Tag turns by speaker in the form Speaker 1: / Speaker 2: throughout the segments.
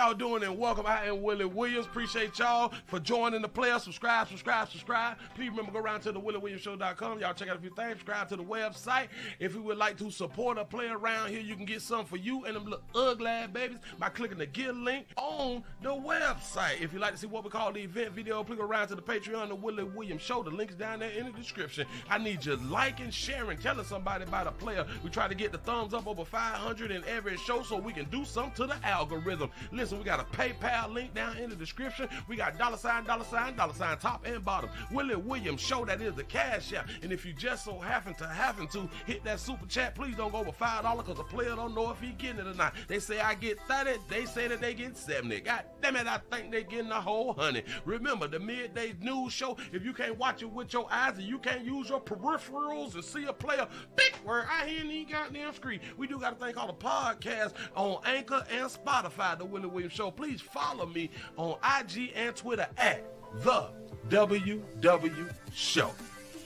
Speaker 1: y'all doing and welcome. I am Willie Williams. Appreciate y'all for joining the player. Subscribe. Please remember, go around to the WillieWilliamsShow.com. Y'all check out a few things. Subscribe to the website. If you would like to support a player around here, you can get some for you and them little ugly ass babies by clicking the Get link on the website. If you'd like to see what we call the event video, please go around to the Patreon, the Willie Williams Show. The link's down there in the description. I need you liking, sharing, telling somebody about a player. We try to get the thumbs up over 500 in every show so we can do something to the algorithm. Listen, we got a PayPal link down in the description. We got $, top and bottom. Willie Williams Show, that is the cash app. And if you just so happen to hit that super chat, please don't go over $5 because the player don't know if he getting it or not. They say I get 30, they say that they get 70. God damn it, I think they getting the whole 100. Remember, the midday news show, if you can't watch it with your eyes and you can't use your peripherals and see a player, big word, I hear any goddamn screen. We do got a thing called a podcast on Anchor and Spotify, the Willie Williams Show. Please follow me on IG and Twitter at the WW Show.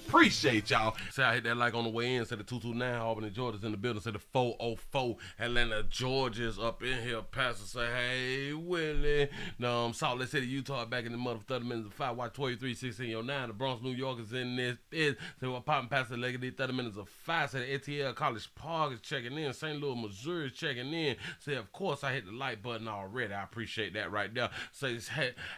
Speaker 1: Appreciate y'all. Say I hit that like on the way in. Say the 229 Albany, Georgia's in the building. Say the 404 Atlanta, Georgia's up in here. Pastor say, hey, Willie. No, Salt Lake City, Utah, back in the month of 30 minutes of 5. Watch 23, 16, 09. The Bronx, New York is in this. Say what poppin' Pastor Leggedy, 30 minutes of 5. Say the ATL College Park is checking in. St. Louis, Missouri is checking in. Say, of course, I hit the like button already. I appreciate that right there. Say,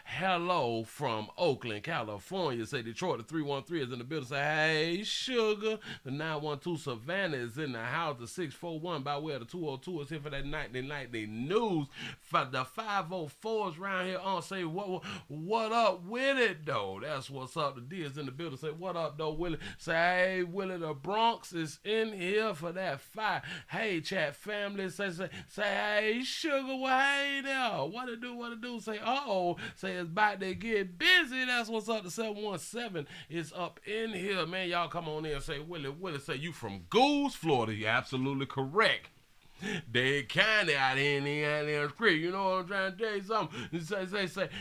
Speaker 1: hello from Oakland, California. Say Detroit, the 313 is in the building. Say, hey, Sugar. The 912 Savannah is in the house. The 641 by way of the 202 is here for that nightly news. For the 504s around here on say, what up with it, though? That's what's up. The D is in the building. Say, what up, though, Willie? Say, hey, Willie, the Bronx is in here for that 5. Hey, chat family. Say, hey, Sugar, well, hey there. What it do? Say, uh-oh. Say, it's about to get busy. That's what's up. The 717 is up in here. Man, y'all come on in and say, Willie, say you from Goose, Florida. You're absolutely correct. They kinda out here in the street. You know what I'm trying to tell you something?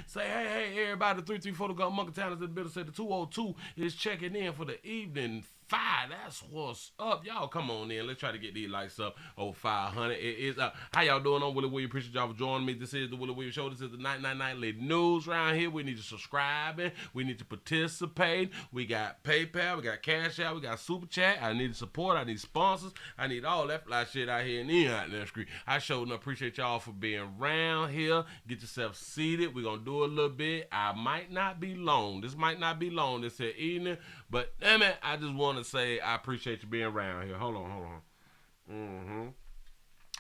Speaker 1: Say, hey, everybody, the 334 to go Monkey Town is in the building. Say the 202 is checking in for the evening 5. That's what's up. Y'all come on in. Let's try to get these lights up over 500. It is how y'all doing? I'm Willie Williams. Appreciate y'all for joining me. This is the Willie Williams Show. This is the nightly news around here. We need to subscribe. We need to participate. We got PayPal. We got Cash App. We got Super Chat. I need support. I need sponsors. I need all that fly shit out here and out there screen. I sure appreciate y'all for being around here. Get yourself seated. We're gonna do a little bit. I might not be long. This might not be long this here evening, but damn it, I just want to say I appreciate you being around here. Hold on.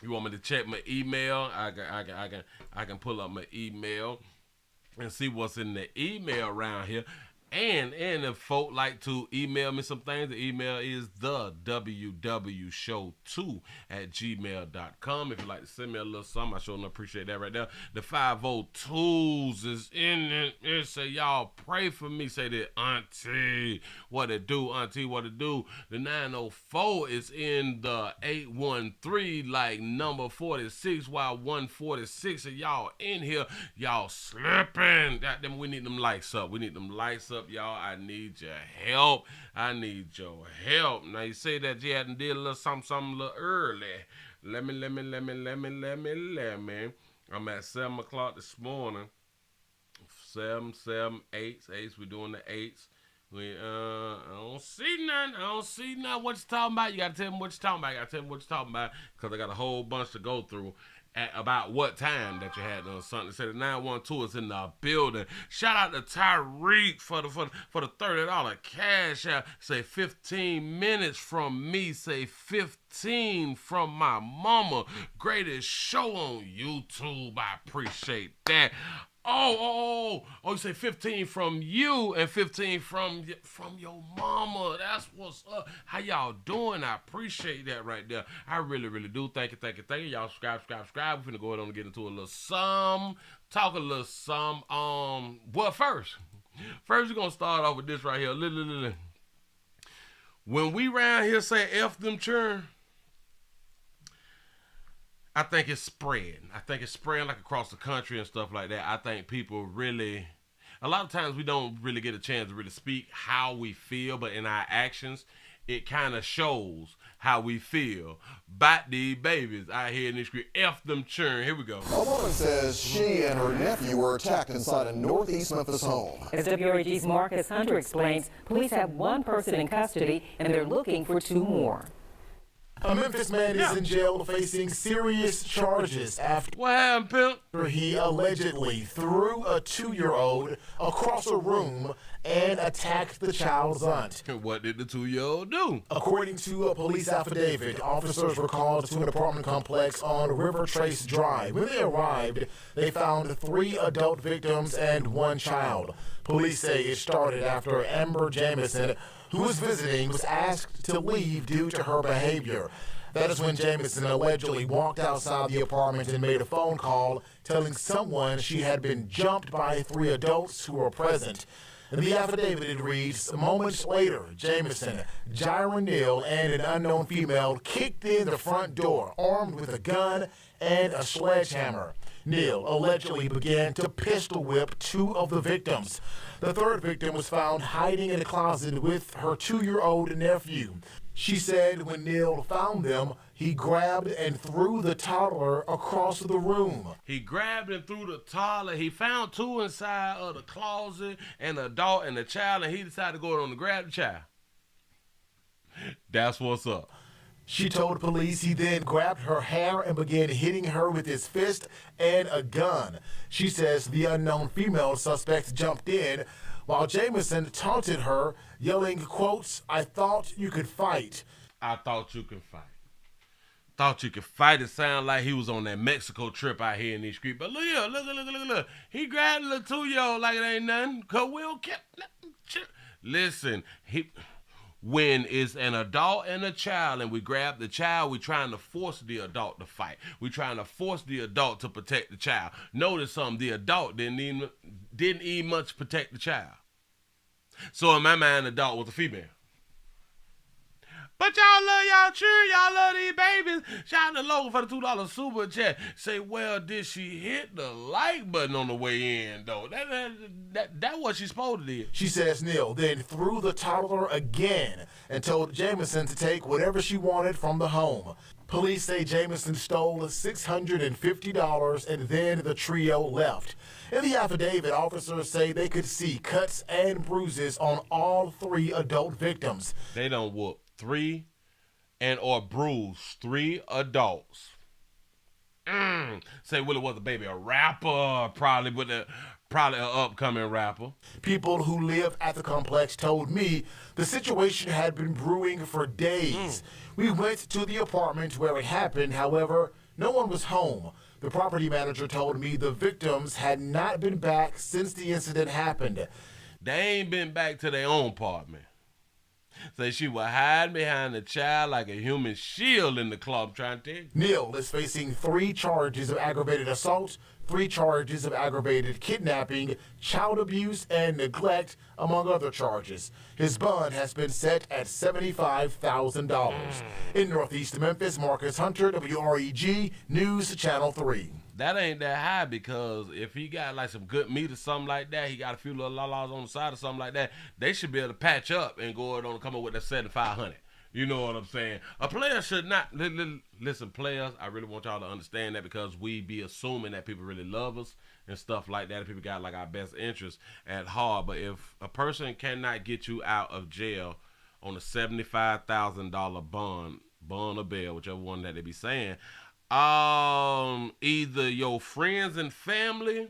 Speaker 1: You want me to check my email? I can pull up my email and see what's in the email around here. And if folk like to email me some things, the email is the www.show2@gmail.com. If you'd like to send me a little something, I sure appreciate that right there. The 502s is in it. It say, y'all pray for me. Say that, Auntie, what it do? Auntie, what it do? The 904 is in the 813, like number 46, while 146 of y'all in here. Y'all slipping. Goddamn, we need them lights up. Y'all. I need your help. Now you say that you hadn't did a little something a little early. Let me. I'm at 7 o'clock this morning. 7, 8. We're doing the 8s. I don't see nothing. What you talking about? You gotta tell me what you're talking about. Because I got a whole bunch to go through. At about what time that you had on something. Say the 912 is in the building. Shout out to Tyreek for the $30 cash out. Say 15 minutes from me. Say 15 from my mama. Greatest show on YouTube. I appreciate that. Oh, you say 15 from you and 15 from your mama. That's what's up. How y'all doing? I appreciate that right there. I really do. Thank you. Y'all subscribe. We're finna go ahead and get into a little some. Talk a little some. Well, first we're gonna start off with this right here. When we round here say F them churn, I think it's spreading. Like across the country and stuff like that. I think people really, a lot of times we don't really get a chance to really speak how we feel, but in our actions, it kind of shows how we feel about these babies out here in the street. F them churn. Here we go.
Speaker 2: A woman says she and her nephew were attacked inside a northeast Memphis home.
Speaker 3: As WREG's Marcus Hunter explains, police have one person in custody and they're looking for 2 more.
Speaker 4: A Memphis man is in jail facing serious charges after
Speaker 1: What happened, pimp?
Speaker 4: he allegedly threw a 2-year-old across a room and attacked the child's aunt.
Speaker 1: What did the 2-year-old do?
Speaker 4: According to a police affidavit, officers were called to an apartment complex on River Trace Drive. When they arrived, they found 3 adult victims and 1 child. Police say it started after Amber Jamison, who was visiting, was asked to leave due to her behavior. That is when Jamison allegedly walked outside the apartment and made a phone call telling someone she had been jumped by 3 adults who were present. In the affidavit, it reads, moments later, Jamison, Jiron Neal, and an unknown female kicked in the front door, armed with a gun and a sledgehammer. Neal allegedly began to pistol whip 2 of the victims. The 3rd victim was found hiding in a closet with her 2-year-old nephew. She said when Neal found them, he grabbed and threw the toddler across the room.
Speaker 1: He grabbed and threw the toddler. He found 2 inside of the closet, an adult and a child, and he decided to go on to grab the child. That's what's up.
Speaker 4: She told police he then grabbed her hair and began hitting her with his fist and a gun. She says the unknown female suspect jumped in while Jamison taunted her, yelling, quotes, "I thought you could fight."
Speaker 1: I thought you could fight. Thought you could fight. It sounded like he was on that Mexico trip out here in these streets. But look here, look. He grabbed a little 2-year-old like it ain't nothing. Cause we don't care. Listen, when it's an adult and a child and we grab the child, we're trying to force the adult to fight. We're trying to force the adult to protect the child. Notice something, the adult didn't even much protect the child. So in my mind, the adult was a female. But y'all love y'all children, y'all love these babies. Shout out to Logan for the $2 super chat. Say, well, did she hit the like button on the way in, though? That what she's supposed to do.
Speaker 4: She says Neal then threw the toddler again and told Jamison to take whatever she wanted from the home. Police say Jamison stole $650 and then the trio left. In the affidavit, officers say they could see cuts and bruises on all 3 adult victims.
Speaker 1: They done whoop 3 or bruise 3 adults. Say Willie was a baby, a rapper, probably an upcoming rapper.
Speaker 4: People who live at the complex told me the situation had been brewing for days. We went to the apartment where it happened. However, no one was home. The property manager told me the victims had not been back since the incident happened.
Speaker 1: They ain't been back to their own apartment. Say she was hiding behind the child like a human shield in the club, trying to tell you.
Speaker 4: Neal is facing 3 charges of aggravated assault, 3 charges of aggravated kidnapping, child abuse, and neglect, among other charges. His bond has been set at $75,000. In Northeast Memphis, Marcus Hunter, WREG News Channel 3.
Speaker 1: That ain't that high, because if he got like some good meat or something like that, he got a few little laws on the side or something like that, they should be able to patch up and go on and come up with that $7,500. You know what I'm saying? A player should not, listen, players, I really want y'all to understand that, because we be assuming that people really love us and stuff like that, and people got like our best interests at heart. But if a person cannot get you out of jail on a $75,000 bond or bail, whichever one that they be saying, either your friends and family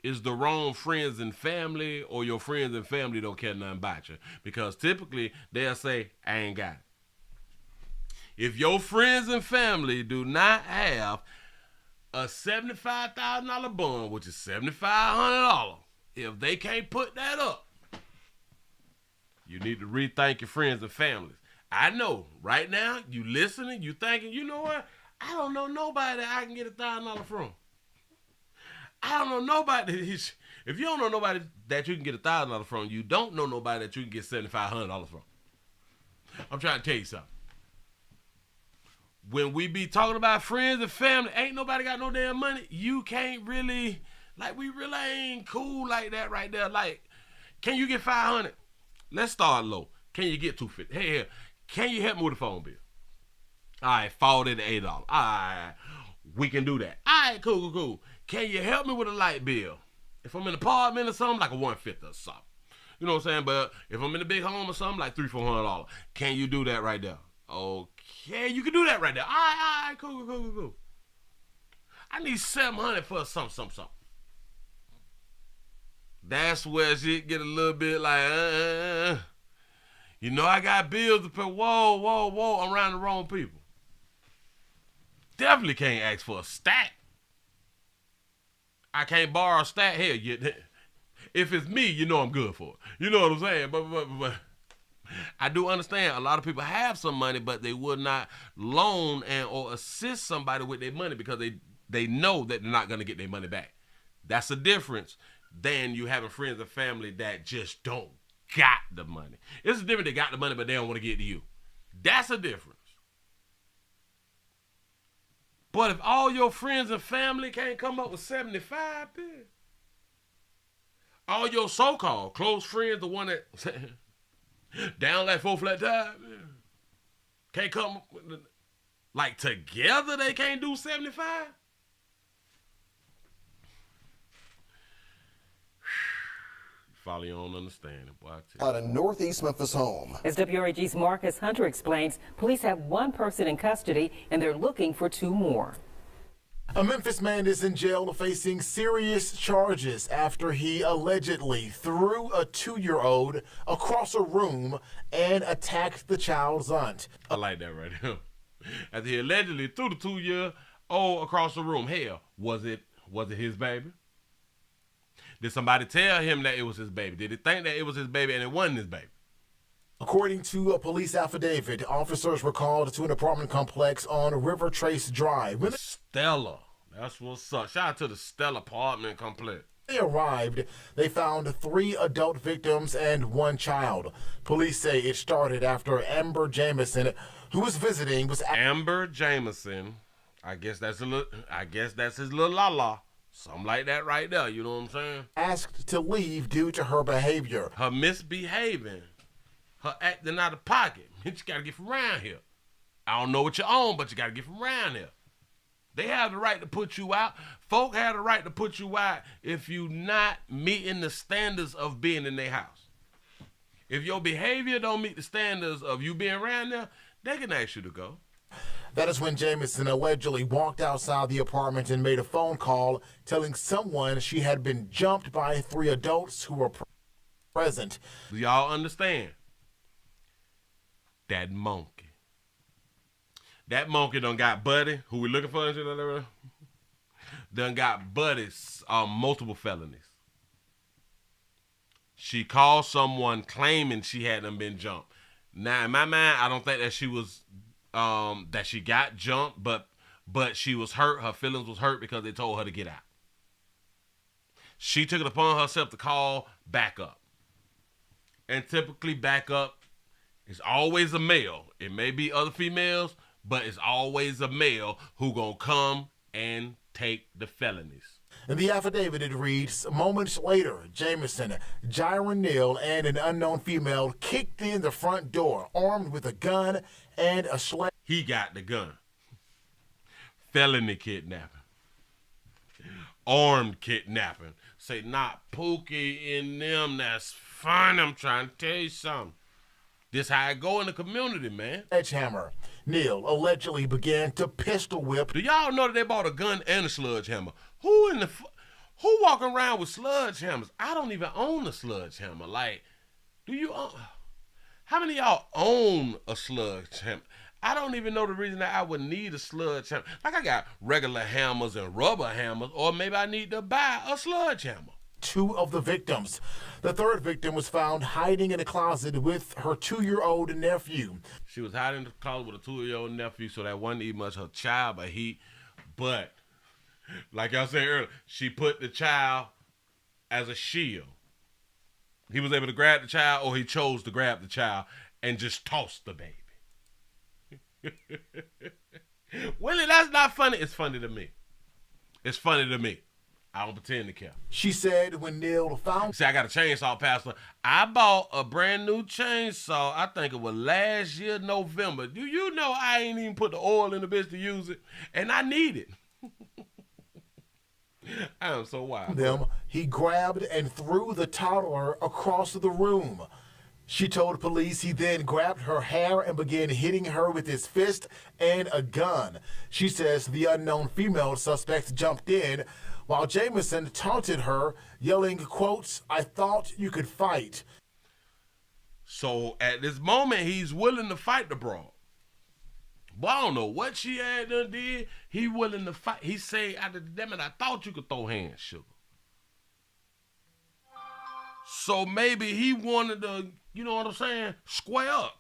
Speaker 1: is the wrong friends and family, or your friends and family don't care nothing about you. Because typically they'll say, I ain't got it. If your friends and family do not have a $75,000 bond, which is $7,500, if they can't put that up, you need to rethink your friends and families. I know right now you listening, you thinking, you know what? I don't know nobody that I can get $1,000 from. I don't know nobody. If you don't know nobody that you can get $1,000 from, you don't know nobody that you can get $7,500 from. I'm trying to tell you something. When we be talking about friends and family, ain't nobody got no damn money. You can't really, like, we really ain't cool like that right there. Like, can you get $500? Let's start low. Can you get $250? Hey, can you help me with the phone bill? All right, fall into $8. All right, we can do that. All right, cool. Can you help me with a light bill? If I'm in an apartment or something, like a $150 or something. You know what I'm saying? But if I'm in a big home or something, like $300-400. Can you do that right there? Okay, you can do that right there. All right, cool. I need $700 for something. That's where shit get a little bit like, You know I got bills to pay. Whoa, I'm around the wrong people. Definitely can't ask for a stack. I can't borrow a stack here. If it's me, you know I'm good for it. You know what I'm saying? But I do understand a lot of people have some money, but they will not loan or assist somebody with their money because they know that they're not going to get their money back. That's the difference than you having friends and family that just don't got the money. It's a difference they got the money, but they don't want to get to you. That's a difference. But if all your friends and family can't come up with 75, then all your so-called close friends, the one that down like 4 flat tire, can't come up with, like together they can't do 75? Follow your own understanding, boy.
Speaker 2: At a northeast Memphis home.
Speaker 3: As WRAG's Marcus Hunter explains, police have 1 person in custody and they're looking for 2 more.
Speaker 4: A Memphis man is in jail facing serious charges after he allegedly threw a 2-year-old across a room and attacked the child's aunt.
Speaker 1: I like that right there. After he allegedly threw the 2-year-old across the room. Hell, was it his baby? Did somebody tell him that it was his baby? Did he think that it was his baby and it wasn't his baby?
Speaker 4: According to a police affidavit, officers were called to an apartment complex on River Trace Drive. When
Speaker 1: Stella. That's what's up. Shout out to the Stella apartment complex.
Speaker 4: they arrived, they found 3 adult victims and 1 child. Police say it started after Amber Jameson, who was visiting, was
Speaker 1: Amber Jameson. I guess that's his little la-la. Something like that right there, you know what I'm saying?
Speaker 4: asked to leave due to her behavior.
Speaker 1: Her misbehaving. Her acting out of pocket. You gotta get from around here. I don't know what you own, but you gotta get from around here. They have the right to put you out. Folk have the right to put you out if you not meeting the standards of being in their house. If your behavior don't meet the standards of you being around there, they can ask you to go.
Speaker 4: That is when Jameson allegedly walked outside the apartment and made a phone call telling someone she had been jumped by 3 adults who were present.
Speaker 1: Do y'all understand? That monkey. That monkey done got Buddy, who we looking for, done got Buddy's multiple felonies. She called someone claiming she hadn't been jumped. Now, in my mind, I don't think that she was, that she got jumped, but she was hurt. Her feelings was hurt because they told her to get out. She took it upon herself to call backup. And typically backup is always a male. It may be other females, but it's always a male who gonna come and take the felonies.
Speaker 4: In the affidavit, it reads, moments later, Jameson, Jiron Neal, and an unknown female kicked in the front door, armed with a gun and a sledgehammer.
Speaker 1: He got the gun. Felony kidnapping. Armed kidnapping. Say, not Pookie in them, that's fine. I'm trying to tell you something. This how it go in the community, man.
Speaker 4: Neal allegedly began to pistol whip.
Speaker 1: Do y'all know that they bought a gun and a sledgehammer? Who walking around with sledgehammers? I don't even own a sledgehammer. Like, do you own? How many of y'all own a sledgehammer? I don't even know the reason that I would need a sledgehammer. Like, I got regular hammers and rubber hammers, or maybe I need to buy a sledgehammer.
Speaker 4: 2 of the victims. The 3rd victim was found hiding in a closet with her 2-year-old nephew.
Speaker 1: She was hiding in the closet with a 2-year-old nephew, so that wasn't even much her child, but like y'all said earlier, she put the child as a shield. He was able to grab the child, or he chose to grab the child and just toss the baby. Willie, that's not funny. It's funny to me. It's funny to me. I don't pretend to care.
Speaker 4: She said when Neil found...
Speaker 1: See, I got a chainsaw, Pastor. I bought a brand new chainsaw. I think it was last year, November. Do you know I ain't even put the oil in the bitch to use it? And I need it. I am so wild.
Speaker 4: Them, he grabbed and threw the toddler across the room. She told police he then grabbed her hair and began hitting her with his fist and a gun. She says the unknown female suspect jumped in while Jameson taunted her, yelling, quotes, "I thought you could fight."
Speaker 1: So at this moment, he's willing to fight the broad. But I don't know what she had done did. He willing to fight. He say, damn it, I thought you could throw hands, sugar. So maybe he wanted to, you know what I'm saying, square up.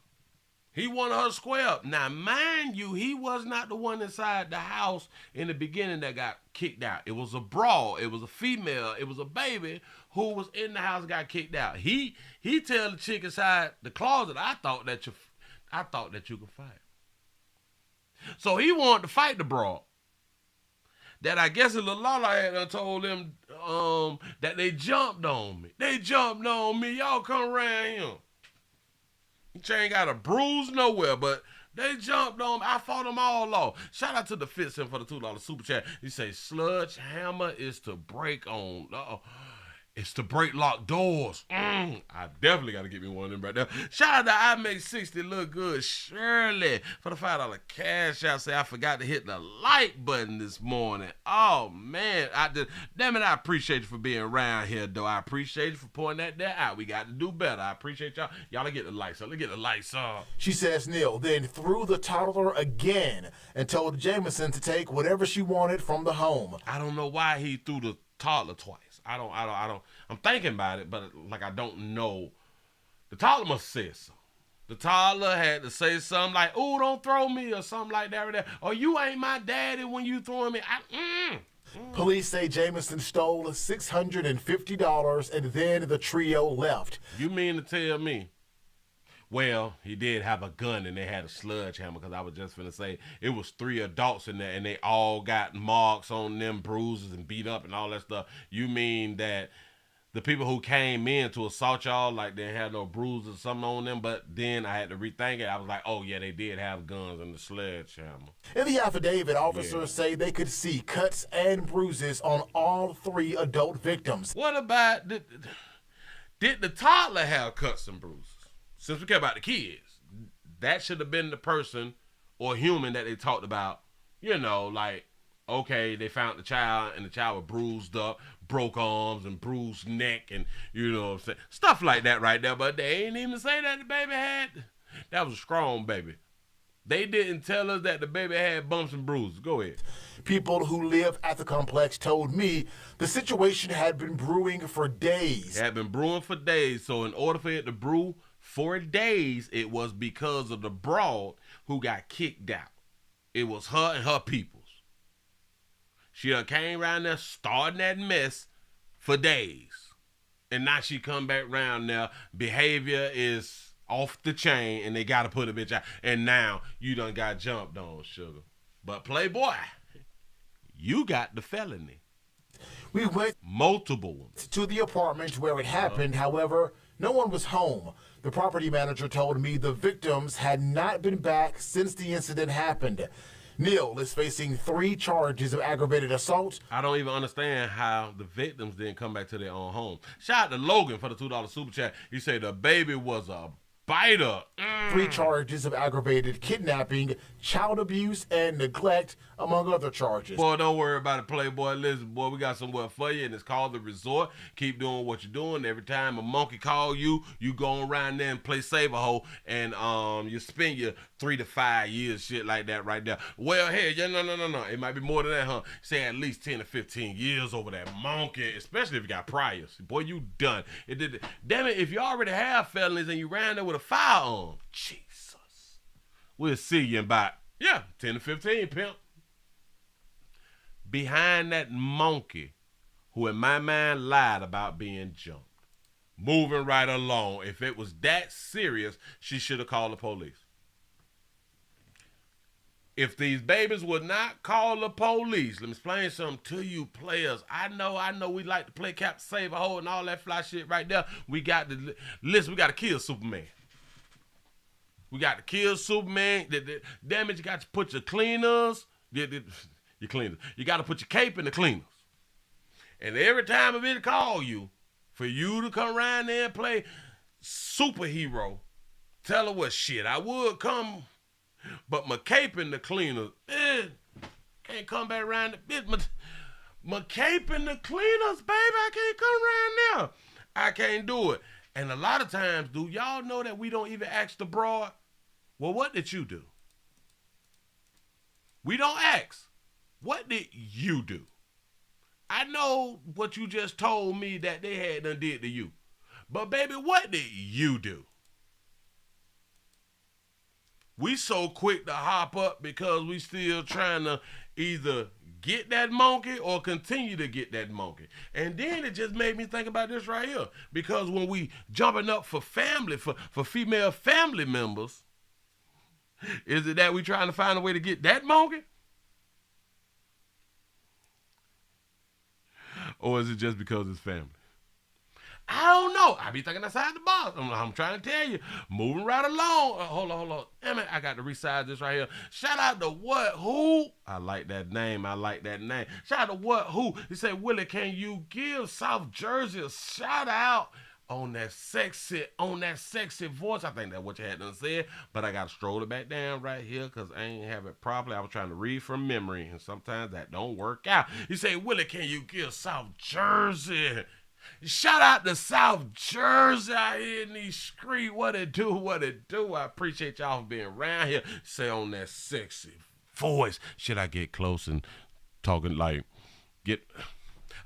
Speaker 1: He wanted her to square up. Now, mind you, he was not the one inside the house in the beginning that got kicked out. It was a broad. It was a female. It was a baby who was in the house and got kicked out. He tell the chick inside the closet, I thought that you could fight. So he wanted to fight the broad. That I guess a little Lala had told him that they jumped on me. They jumped on me. Y'all come around here. She ain't got a bruise nowhere, but they jumped on me. I fought them all off. Shout out to the Fitz for the $2 super chat. He say, "Sludge hammer is to break on. It's to break locked doors." I definitely got to get me one of them right there. Shout out to I Make 60 Look Good Shirley for the $5 cash out. Say I forgot to hit the like button this morning. Oh, man. Damn it, I appreciate you for being around here, though. I appreciate you for pointing that out. We got to do better. I appreciate y'all. Y'all to get the lights up. Let's get the lights up.
Speaker 4: She says Neil then threw the toddler again and told Jameson to take whatever she wanted from the home.
Speaker 1: I don't know why he threw the toddler twice. I don't. I'm thinking about it, but like I don't know. The toddler must have said something. The toddler had to say something like, "Ooh, don't throw me," or something like that. Or "You ain't my daddy when you throwing me."
Speaker 4: Police say Jameson stole $650 and then the trio left.
Speaker 1: You mean to tell me? Well, he did have a gun and they had a sludge hammer, because I was just finna say it was 3 adults in there and they all got marks on them, bruises and beat up and all that stuff. You mean that the people who came in to assault y'all, like they had no bruises or something on them, but then I had to rethink it. I was like, oh yeah, they did have guns and the sledgehammer.
Speaker 4: In the affidavit, officers say they could see cuts and bruises on all 3 adult victims.
Speaker 1: What about, did the toddler have cuts and bruises? Since we care about the kids, that should have been the person or human that they talked about. You know, like, okay, they found the child and the child was bruised up, broke arms and bruised neck, and you know what I'm saying, stuff like that right there. But they ain't even say that the baby had. That was a strong baby. They didn't tell us that the baby had bumps and bruises. Go ahead.
Speaker 4: People who live at the complex told me the situation had been brewing for days.
Speaker 1: It had been brewing for days. So in order for it to brew for days, it was because of the broad who got kicked out. It was her and her peoples. She came around there starting that mess for days. And now she come back around there. Behavior is off the chain and they got to put a bitch out. And now you done got jumped on, sugar. But Playboy, you got the felony.
Speaker 4: We went
Speaker 1: multiple ones
Speaker 4: to the apartment where it happened. However, no one was home. The property manager told me the victims had not been back since the incident happened. Neil is facing 3 charges of aggravated assault.
Speaker 1: I don't even understand how the victims didn't come back to their own home. Shout out to Logan for the $2 super chat. He said the baby was a biter.
Speaker 4: 3 charges of aggravated kidnapping, child abuse, and neglect, among other charges.
Speaker 1: Boy, don't worry about it, Playboy. Listen, boy, we got somewhere for you, and it's called The Resort. Keep doing what you're doing. Every time a monkey call you, you go around there and play save-a-hole, and you spend your 3 to 5 years, shit like that right there. Well, hey, yeah, no. It might be more than that, huh? Say at least 10 to 15 years over that monkey, especially if you got priors. Boy, you done. Damn it, if you already have felonies and you ran there with a firearm, Jesus. We'll see you in about, 10 to 15, pimp. Behind that monkey who in my mind lied about being jumped. Moving right along. If it was that serious, she should have called the police. If these babies would not call the police, let me explain something to you players. I know we like to play Captain Save a Hole and all that fly shit right there. We got to listen, we got to kill Superman. We got to kill Superman. Damn it, you got to put your cleaners, your cleaners. You got to put your cape in the cleaners. And every time a bitch call you, for you to come around there and play superhero, tell her what shit, I would come, but my cape in the cleaners, can't come back around the bitch. My cape in the cleaners, baby, I can't come around now. I can't do it. And a lot of times, do y'all know that we don't even ask the broad, well, what did you do? We don't ask, what did you do? I know what you just told me that they had done did to you. But baby, what did you do? We so quick to hop up because we still trying to either get that monkey or continue to get that monkey. And then it just made me think about this right here. Because when we jumping up for family, for female family members, is it that we trying to find a way to get that monkey? Or is it just because it's family? I don't know. I be thinking outside the box. I'm trying to tell you. Moving right along. Hold on. Damn it, I got to resize this right here. Shout out to What Who. I like that name. Shout out to What Who. He said, Willie, can you give South Jersey a shout out on that sexy voice? I think that's what you had to say. But I got to stroll it back down right here because I ain't have it properly. I was trying to read from memory, and sometimes that don't work out. He said, Willie, can you give South Jersey? Shout out to South Jersey out here in these streets. What it do? I appreciate y'all for being around here. Say on that sexy voice. Should I get close and talking like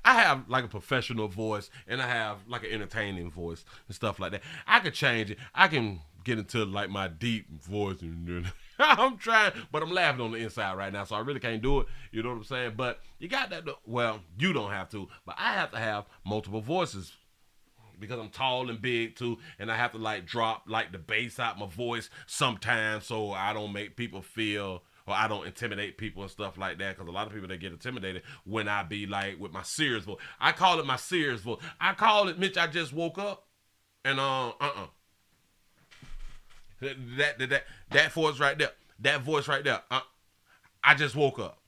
Speaker 1: I have like a professional voice and I have like an entertaining voice and stuff like that. I could change it. I can get into like my deep voice and I'm trying, but I'm laughing on the inside right now, so I really can't do it. You know what I'm saying? But you got that. Well, you don't have to, but I have to have multiple voices because I'm tall and big too, and I have to like drop like the bass out my voice sometimes so I don't make people feel or I don't intimidate people and stuff like that. Because a lot of people, they get intimidated when I be like with my serious voice. I call it my serious voice. I call it, Mitch, I just woke up, and that voice right there. That voice right there. I just woke up.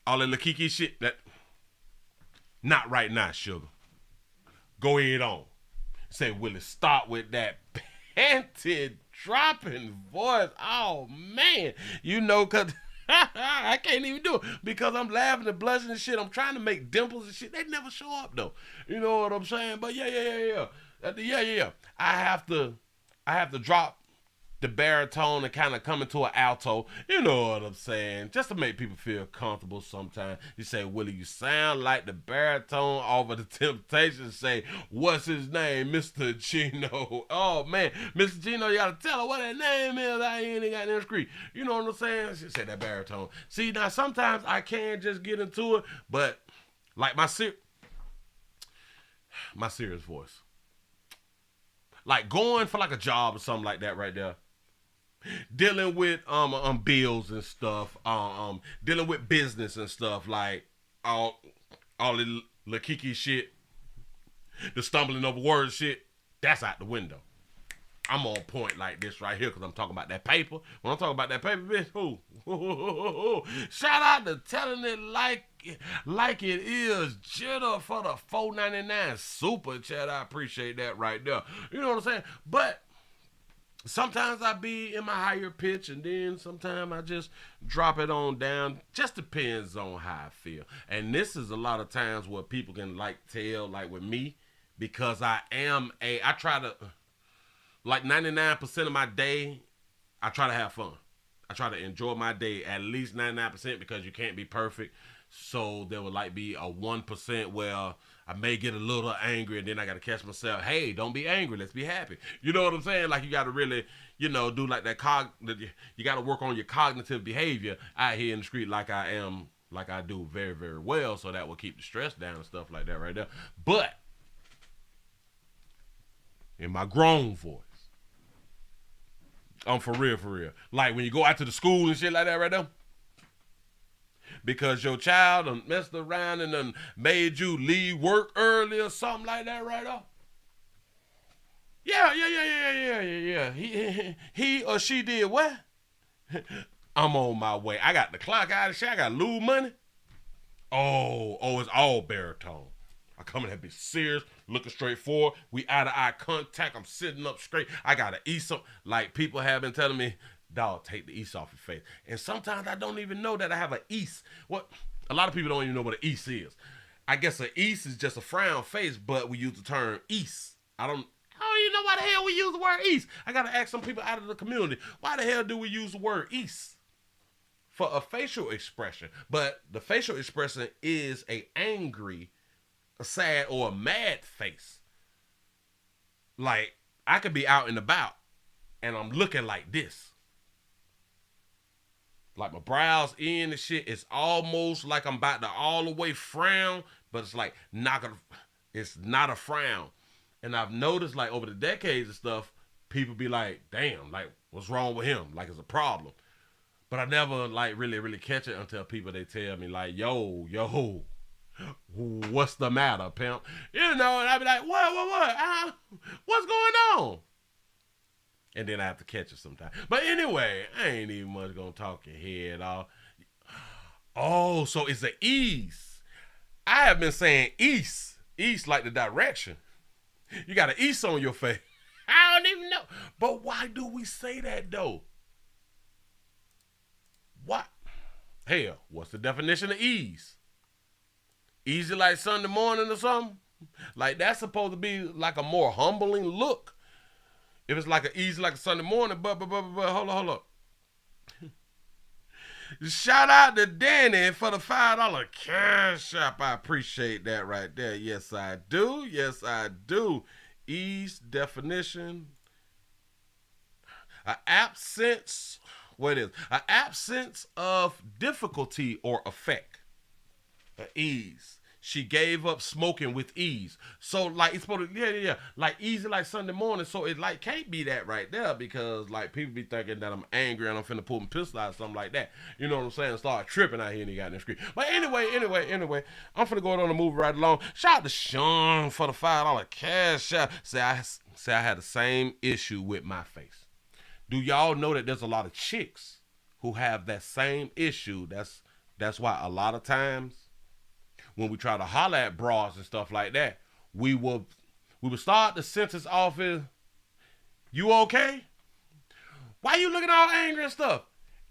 Speaker 1: All that Lakiki shit. That. Not right now, sugar. Go ahead on. Say, Willie, start with that panted dropping voice. Oh man, you know, cause I can't even do it because I'm laughing and blushing and shit. I'm trying to make dimples and shit. They never show up though. You know what I'm saying? But yeah. I have to drop the baritone and kind of come into an alto. You know what I'm saying? Just to make people feel comfortable sometimes. You say, Willie, you sound like the baritone off of the Temptations. Say, what's his name? Mr. Gino. Oh, man. Mr. Gino, you got to tell her what that name is. I ain't got no screen. You know what I'm saying? She said that baritone. See, now sometimes I can't just get into it, but like my serious voice. Like going for like a job or something like that right there. Dealing with bills and stuff, dealing with business and stuff, like all the Lakiki shit, the stumbling over words shit, that's out the window. I'm on point like this right here because I'm talking about that paper. When I'm talking about that paper, bitch, shout out to telling it like it is. Jitter for the $4.99 super chat. I appreciate that right there. You know what I'm saying? But sometimes I be in my higher pitch, and then sometimes I just drop it on down. Just depends on how I feel. And this is a lot of times where people can like tell, like with me, because I try to, like 99% of my day, I try to have fun. I try to enjoy my day at least 99% because you can't be perfect. So there will like be a 1% where I may get a little angry and then I got to catch myself. Hey, don't be angry. Let's be happy. You know what I'm saying? Like you got to really, do like that you got to work on your cognitive behavior out here in the street like I do very, very well. So that will keep the stress down and stuff like that right there. But in my grown voice, I'm for real, for real. Like when you go out to the school and shit like that right now. Because your child done messed around and done made you leave work early or something like that right now. Yeah. He or she did what? I'm on my way. I got the clock out of shit. I got lose money. Oh, it's all baritone. I come in that bitch serious, looking straight forward. We out of eye contact. I'm sitting up straight. I gotta eat something. Like people have been telling me, dog, take the east off your face. And sometimes I don't even know that I have an east. What? A lot of people don't even know what an east is. I guess an east is just a frown face, but we use the term east. I don't even know why the hell we use the word east. I gotta ask some people out of the community, why the hell do we use the word east? For a facial expression. But the facial expression is a angry, a sad, or a mad face. Like, I could be out and about, and I'm looking like this. Like my brows in and shit. It's almost like I'm about to all the way frown, but it's like it's not a frown. And I've noticed like over the decades and stuff, people be like, damn, like what's wrong with him? Like it's a problem. But I never like really catch it until people, they tell me like, yo, what's the matter, pimp? You know, and I be like, what? What's going on? And then I have to catch it sometimes. But anyway, I ain't even much gonna talk your head off. Oh, so it's the east. I have been saying east like the direction. You got an east on your face. I don't even know. But why do we say that though? What? Hell, what's the definition of ease? Easy like Sunday morning or something? Like that's supposed to be like a more humbling look. If it's like an easy like a Sunday morning, but hold up. Shout out to Danny for the $5 cash app. I appreciate that right there. Yes, I do. Yes, I do. Ease definition. An absence. What is? An absence of difficulty or effect. Ease. She gave up smoking with ease. So like it's supposed to, yeah. Like easy like Sunday morning. So it like can't be that right there because like people be thinking that I'm angry and I'm finna pull my pistol out or something like that. You know what I'm saying? Start tripping out here and you got in the street. But anyway, I'm finna go on and move right along. Shout out to Sean for the $5 cash out. Say I had the same issue with my face. Do y'all know that there's a lot of chicks who have that same issue? That's why a lot of times when we try to holler at bras and stuff like that, we will start the sentence off as, you okay? Why you looking all angry and stuff?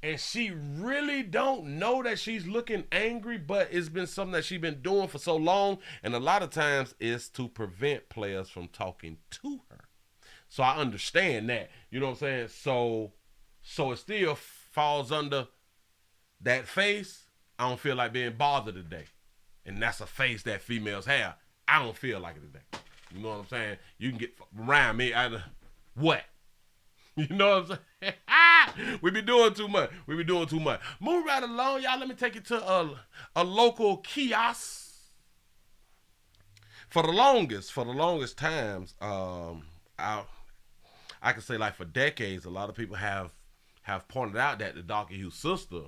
Speaker 1: And she really don't know that she's looking angry, but it's been something that she's been doing for so long. And a lot of times it's to prevent players from talking to her. So I understand that, you know what I'm saying? So it still falls under that face. I don't feel like being bothered today. And that's a face that females have. I don't feel like it today. You know what I'm saying? You can get around me either what? You know what I'm saying? We be doing too much. Move right along, y'all. Let me take you to a local kiosk. For the longest times, I can say like for decades, a lot of people have pointed out that the darker hue sister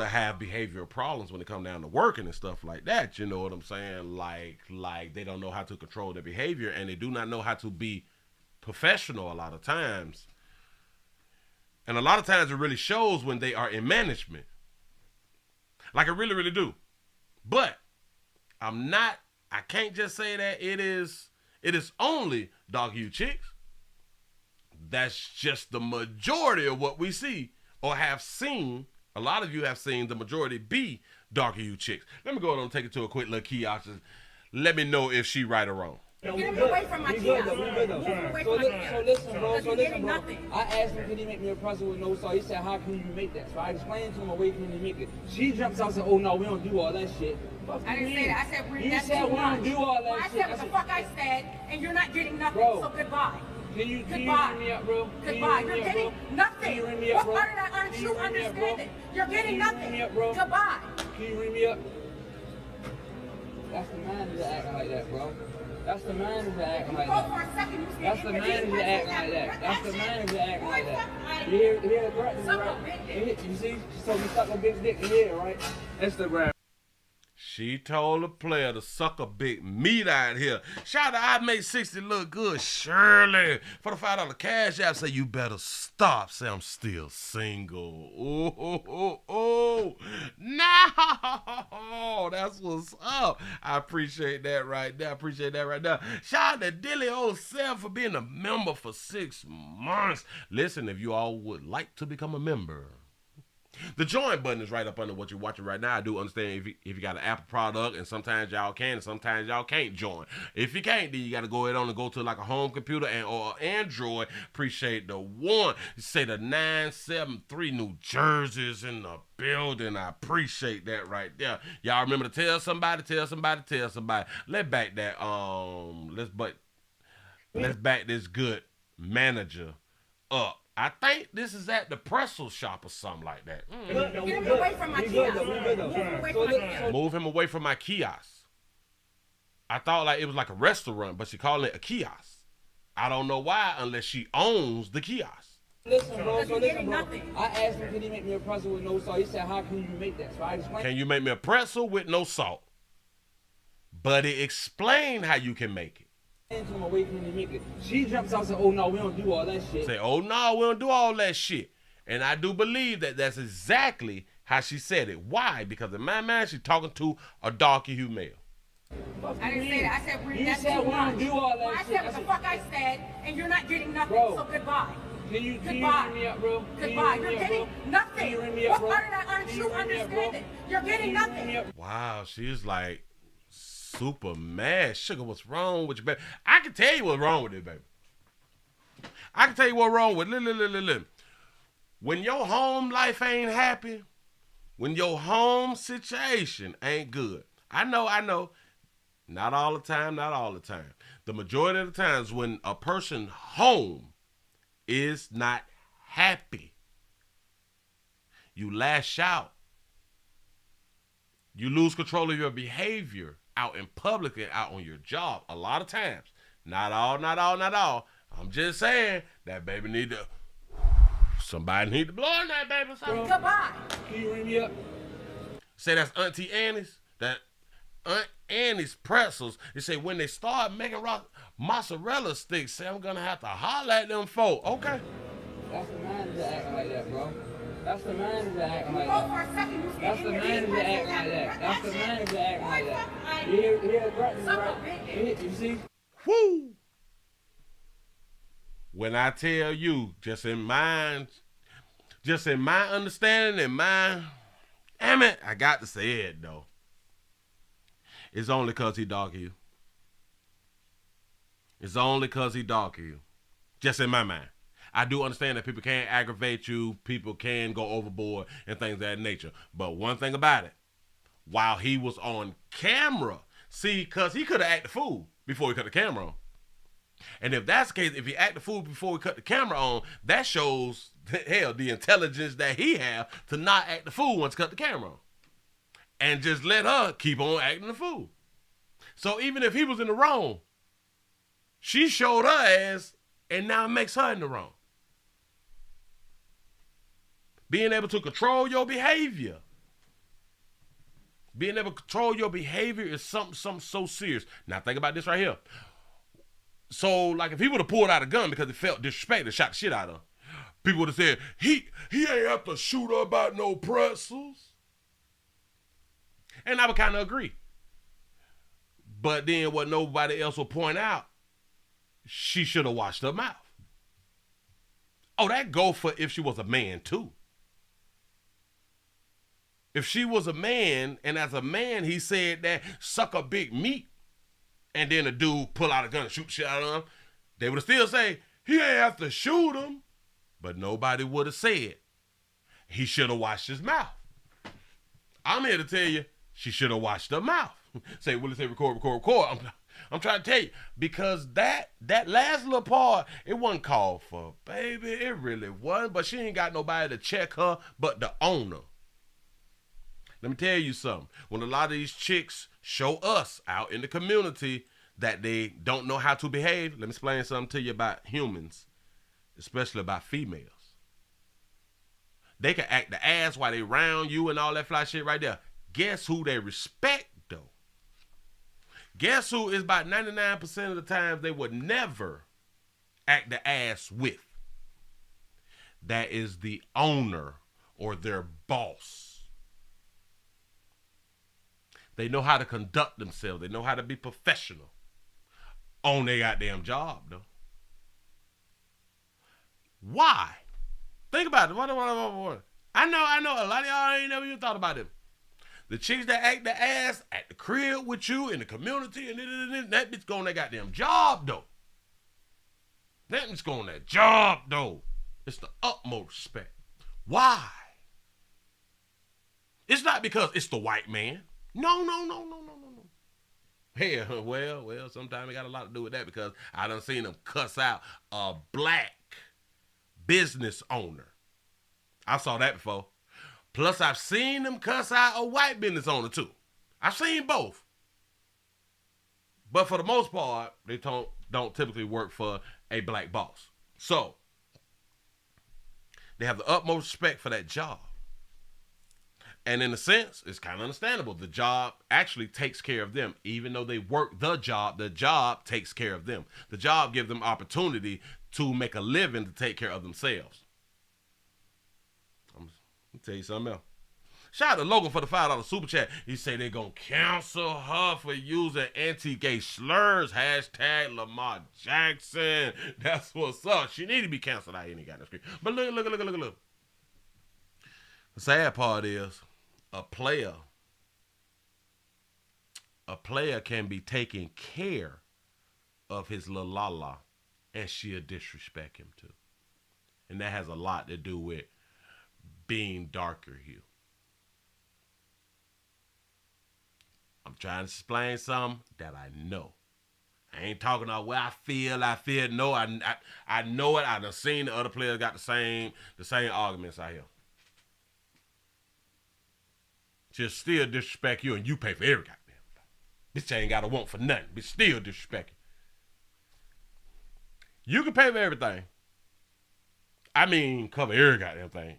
Speaker 1: have behavioral problems when it comes down to working and stuff like that. You know what I'm saying? Like they don't know how to control their behavior and they do not know how to be professional a lot of times. And a lot of times it really shows when they are in management. Like it really do. But I can't just say that it is only dog hue chicks. That's just the majority of what we see or have seen. A lot of you have seen the majority be darker hue chicks. Let me go ahead and take it to a quick little kiosk. Let me know if she right or wrong.
Speaker 5: Get him away from my kiosk. So listen, bro. I asked him, can he make me a present with no sauce? He said, how can you make that? So I explained to him a way for him to make it. She jumps out and said, oh no, we don't do all that shit.
Speaker 6: I didn't say that. I said,
Speaker 5: you said we don't do all that shit.
Speaker 6: I said what the fuck I said, and you're not getting nothing,
Speaker 5: bro,
Speaker 6: so goodbye.
Speaker 5: Can you ring me up, bro?
Speaker 6: Goodbye. You're getting nothing. What part of that aren't you understanding? You're getting nothing. Goodbye.
Speaker 5: Can you ring me up? That's the man that acting like that, bro. That's the manager acting like
Speaker 6: Go
Speaker 5: that.
Speaker 6: for a second, you stand
Speaker 5: That's the
Speaker 6: in there,
Speaker 5: manager
Speaker 6: you
Speaker 5: acting like that. That's the manager acting like that. You hear the threat to me, right? You see? She told me suck a big dick in here, right? Instagram.
Speaker 1: She told the player to suck a big meat out here. Shout out, I made 60 look good. Shirley, for the $5 cash app, say you better stop. Say I'm still single. Oh. No, that's what's up. I appreciate that right there. Shout out to Dilly07 for being a member for 6 months. Listen, if you all would like to become a member, the join button is right up under what you're watching right now. I do understand if you got an Apple product, and sometimes y'all can and sometimes y'all can't join. If you can't, then you got to go ahead on and go to like a home computer or Android. Appreciate the one. Say the 973 New Jersey's in the building. I appreciate that right there. Y'all remember to tell somebody. Let's back that. Let's back this good manager up. I think this is at the pretzel shop or something like that.
Speaker 6: Get him away from my kiosk. Move him away from my kiosk.
Speaker 1: Move him away from my kiosk. I thought like it was like a restaurant, but she called it a kiosk. I don't know why unless she owns the kiosk.
Speaker 5: Listen, bro.
Speaker 6: You're getting nothing.
Speaker 5: I asked him, can he make me a pretzel with no salt? He said, how can you make that? So I explained.
Speaker 1: Can you make me a pretzel with no salt? But it explained how you can make it.
Speaker 5: To him away from him, make it. She jumps out and said, oh no, we don't do all that shit.
Speaker 1: Say, oh no, we don't do all that shit. And I do believe that that's exactly how she said it. Why? Because in my mind, she's talking to a darky hue male.
Speaker 6: I didn't say that. I said
Speaker 5: You
Speaker 6: that's
Speaker 5: said
Speaker 6: too
Speaker 5: we don't
Speaker 6: much.
Speaker 5: do all that
Speaker 6: Well, I
Speaker 5: shit.
Speaker 6: said what the fuck I said, and you're not getting nothing.
Speaker 5: Bro.
Speaker 6: So goodbye.
Speaker 5: Can you
Speaker 6: Goodbye.
Speaker 5: ring me up, bro?
Speaker 6: Goodbye. You're getting nothing.
Speaker 5: Can you ring me
Speaker 6: What
Speaker 5: up, bro?
Speaker 6: part of that aren't
Speaker 5: Can
Speaker 6: you
Speaker 5: ring me up, bro?
Speaker 6: understanding? You're getting
Speaker 5: Can you ring me
Speaker 6: nothing.
Speaker 5: up?
Speaker 1: Wow, she's like super mad. Sugar, what's wrong with you, baby? I can tell you what's wrong with it, baby. I can tell you what's wrong with it. When your home life ain't happy, when your home situation ain't good. I know. Not all the time. The majority of the times when a person's home is not happy, you lash out. You lose control of your behavior out in public and out on your job a lot of times. Not all. I'm just saying that baby somebody need to blow on that baby. Something.
Speaker 6: Goodbye.
Speaker 5: Can you ring me up?
Speaker 1: Say that's Auntie Annie's. That Aunt Annie's pretzels. They say when they start making mozzarella sticks, say I'm gonna have to holler at them folk. Okay.
Speaker 5: That's the manager acting like that, bro. That's the manager acting like
Speaker 6: Go
Speaker 5: that.
Speaker 6: for a second, you stand
Speaker 5: That's
Speaker 6: in
Speaker 5: the
Speaker 6: there,
Speaker 5: manager acting like that. That's the manager acting like that. You hear the threat to me, right? You see?
Speaker 1: Woo! When I tell you, just in my understanding and damn it, I got to say it though. It's only cause he darker you. It's only cause he darker you. Just in my mind. I do understand that people can aggravate you, people can go overboard and things of that nature. But one thing about it, while he was on camera, see, cause he could have acted fool before he cut the camera on. And if that's the case, if he acted fool before he cut the camera on, that shows, hell, the intelligence that he have to not act the fool once he cut the camera on. And just let her keep on acting the fool. So even if he was in the wrong, she showed her ass and now it makes her in the wrong. Being able to control your behavior. Being able to control your behavior is something so serious. Now think about this right here. So, like, if he would have pulled out a gun because he felt disrespected, shot the shit out of her, people would have said, he ain't have to shoot her about no pretzels. And I would kind of agree. But then what nobody else will point out, she should have washed her mouth. Oh, that go for if she was a man, too. If she was a man, and as a man, he said that suck a big meat, and then a dude pull out a gun and shoot shit out of him, they would still say, he ain't have to shoot him. But nobody would have said, he should have washed his mouth. I'm here to tell you, she should have washed her mouth. Say, Willie, say record. I'm trying to tell you, because that last little part, it wasn't called for, baby. It really wasn't, but she ain't got nobody to check her but the owner. Let me tell you something. When a lot of these chicks show us out in the community that they don't know how to behave. Let me explain something to you about humans, especially about females. They can act the ass while they round you and all that fly shit right there. Guess who they respect, though? Guess who is about 99% of the times they would never act the ass with? That is the owner or their boss. They know how to conduct themselves. They know how to be professional on their goddamn job, though. Why? Think about it. I know. A lot of y'all ain't never even thought about it. The chicks that act the ass at the crib with you in the community, and that bitch go on that goddamn job, though. That bitch go on that job, though. It's the utmost respect. Why? It's not because it's the white man. No. Hey, well, sometimes it got a lot to do with that because I done seen them cuss out a black business owner. I saw that before. Plus, I've seen them cuss out a white business owner too. I've seen both. But for the most part, they don't typically work for a black boss. So, they have the utmost respect for that job. And in a sense, it's kind of understandable. The job actually takes care of them. Even though they work the job takes care of them. The job gives them opportunity to make a living to take care of themselves. I'm going to tell you something else. Shout out to Logan for the $5 super chat. He say they're going to cancel her for using anti-gay slurs. Hashtag Lamar Jackson. That's what's up. She need to be canceled. I ain't got no screen. But look. The sad part is a player can be taking care of his little la-la and she'll disrespect him too. And that has a lot to do with being darker hue. I'm trying to explain something that I know. I ain't talking about where I feel. No, I know it. I done seen the other players got the same arguments out here. She'll still disrespect you and you pay for every goddamn thing. Bitch ain't got to want for nothing. Bitch still disrespect you. You can pay for everything. I mean, cover every goddamn thing.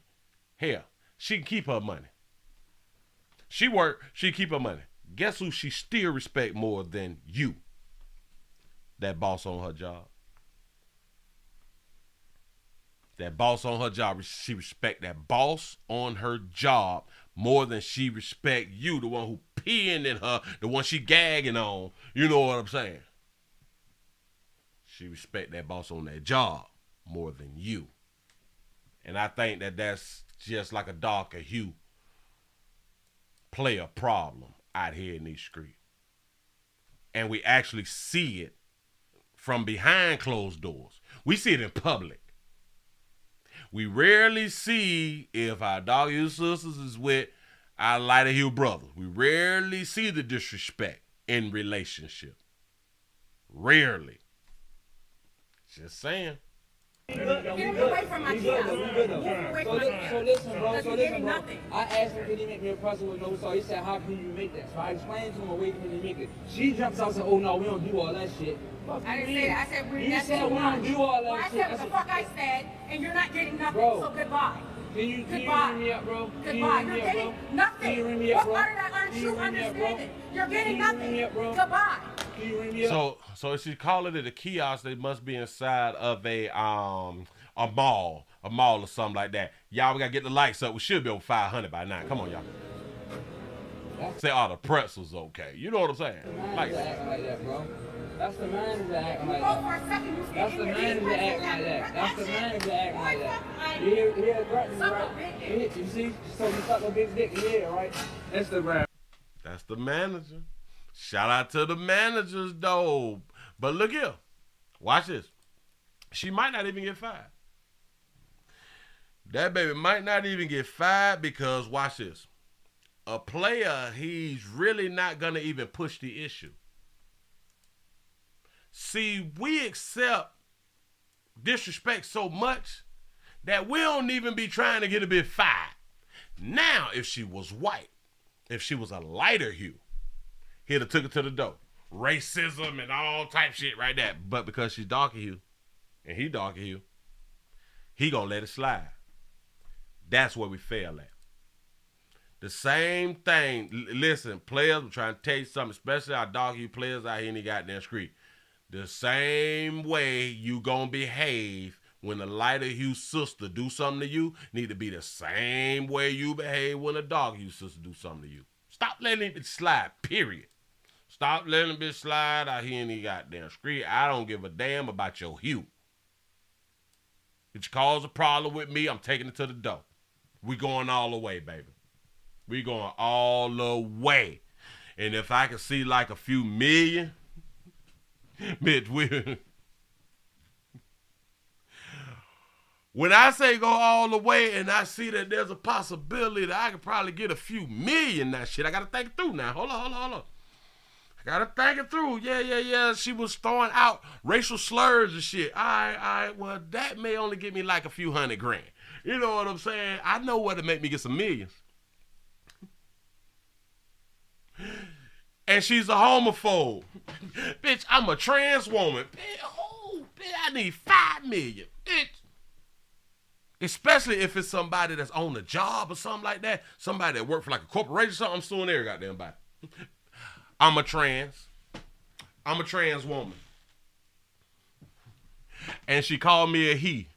Speaker 1: Hell, she can keep her money. She work, she keep her money. Guess who she still respect more than you? That boss on her job. That boss on her job, she respect that boss on her job more than she respect you, the one who peeing in her, the one she gagging on. You know what I'm saying? She respect that boss on that job more than you. And I think that that's just like a darker hue player problem out here in these streets. And we actually see it from behind closed doors. We see it in public. We rarely see if our dog hue sisters is with our lighter hue brothers. We rarely see the disrespect in relationship. Rarely. Just saying.
Speaker 6: Get away from my child.
Speaker 5: So listen, bro.
Speaker 6: Nothing.
Speaker 5: I asked him, could he make me a present with no sauce? He said, how can you make that? So I explained to him a way can you make it. She jumps out and said, oh no, we don't do all that shit.
Speaker 6: I didn't say that. I said
Speaker 5: You said we don't do all that
Speaker 6: I
Speaker 5: shit.
Speaker 6: said what the fuck I said, and you're not getting nothing.
Speaker 5: Bro.
Speaker 6: So goodbye.
Speaker 5: Can you
Speaker 6: Goodbye.
Speaker 5: ring me up, bro?
Speaker 6: Goodbye. You're getting nothing.
Speaker 5: Can you ring me up, bro?
Speaker 6: What part of that aren't you understanding? You're getting
Speaker 5: Can you ring me
Speaker 6: nothing.
Speaker 5: up, bro?
Speaker 6: Goodbye.
Speaker 5: Can you ring me up?
Speaker 1: So if she calling it a kiosk, they must be inside of a mall or something like that. Y'all, we gotta get the lights up. We should be over 500 by now. Come on, y'all. Say all the pretzels okay. You know what I'm saying?
Speaker 5: Like acting like that, bro. That's the manager acting like
Speaker 6: Go for
Speaker 5: that.
Speaker 6: a second. You
Speaker 5: That's the manager acting like that. That's the manager acting like that. You hear the threatening, right? You see? So you suck a big dick in here, right? Instagram.
Speaker 1: That's the manager. Shout out to the managers, though. But look here. Watch this. She might not even get fired. That baby might not even get fired because, watch this. A player, he's really not going to even push the issue. See, we accept disrespect so much that we don't even be trying to get a bit fired. Now, if she was white, if she was a lighter hue, he'd have took it to the door. racism and all type shit right there. But because she's darker hue and he darker hue, he gonna let it slide. That's where we fail at. The same thing. Listen, players, I'm trying to tell you something, especially our dark hue players out here in the goddamn street. The same way you gonna behave when a lighter hue sister do something to you need to be the same way you behave when a dark hue sister do something to you. Stop letting it slide, period. Stop letting it slide out here in the goddamn street. I don't give a damn about your hue. If you cause a problem with me, I'm taking it to the door. We going all the way, baby. We going all the way. And if I can see like a few million, bitch, when I say go all the way and I see that there's a possibility that I could probably get a few million, that shit, I got to think it through now. Hold on. I got to think it through. Yeah. She was throwing out racial slurs and shit. All right. Well, that may only get me like a few $100,000. You know what I'm saying? I know what to make me get some millions. And she's a homophobe. Bitch, I'm a trans woman. Bitch, I need $5 million. Bitch. Especially if it's somebody that's on the job or something like that. Somebody that work for like a corporation or something. I'm suing every goddamn body. I'm a trans woman. And she called me a he.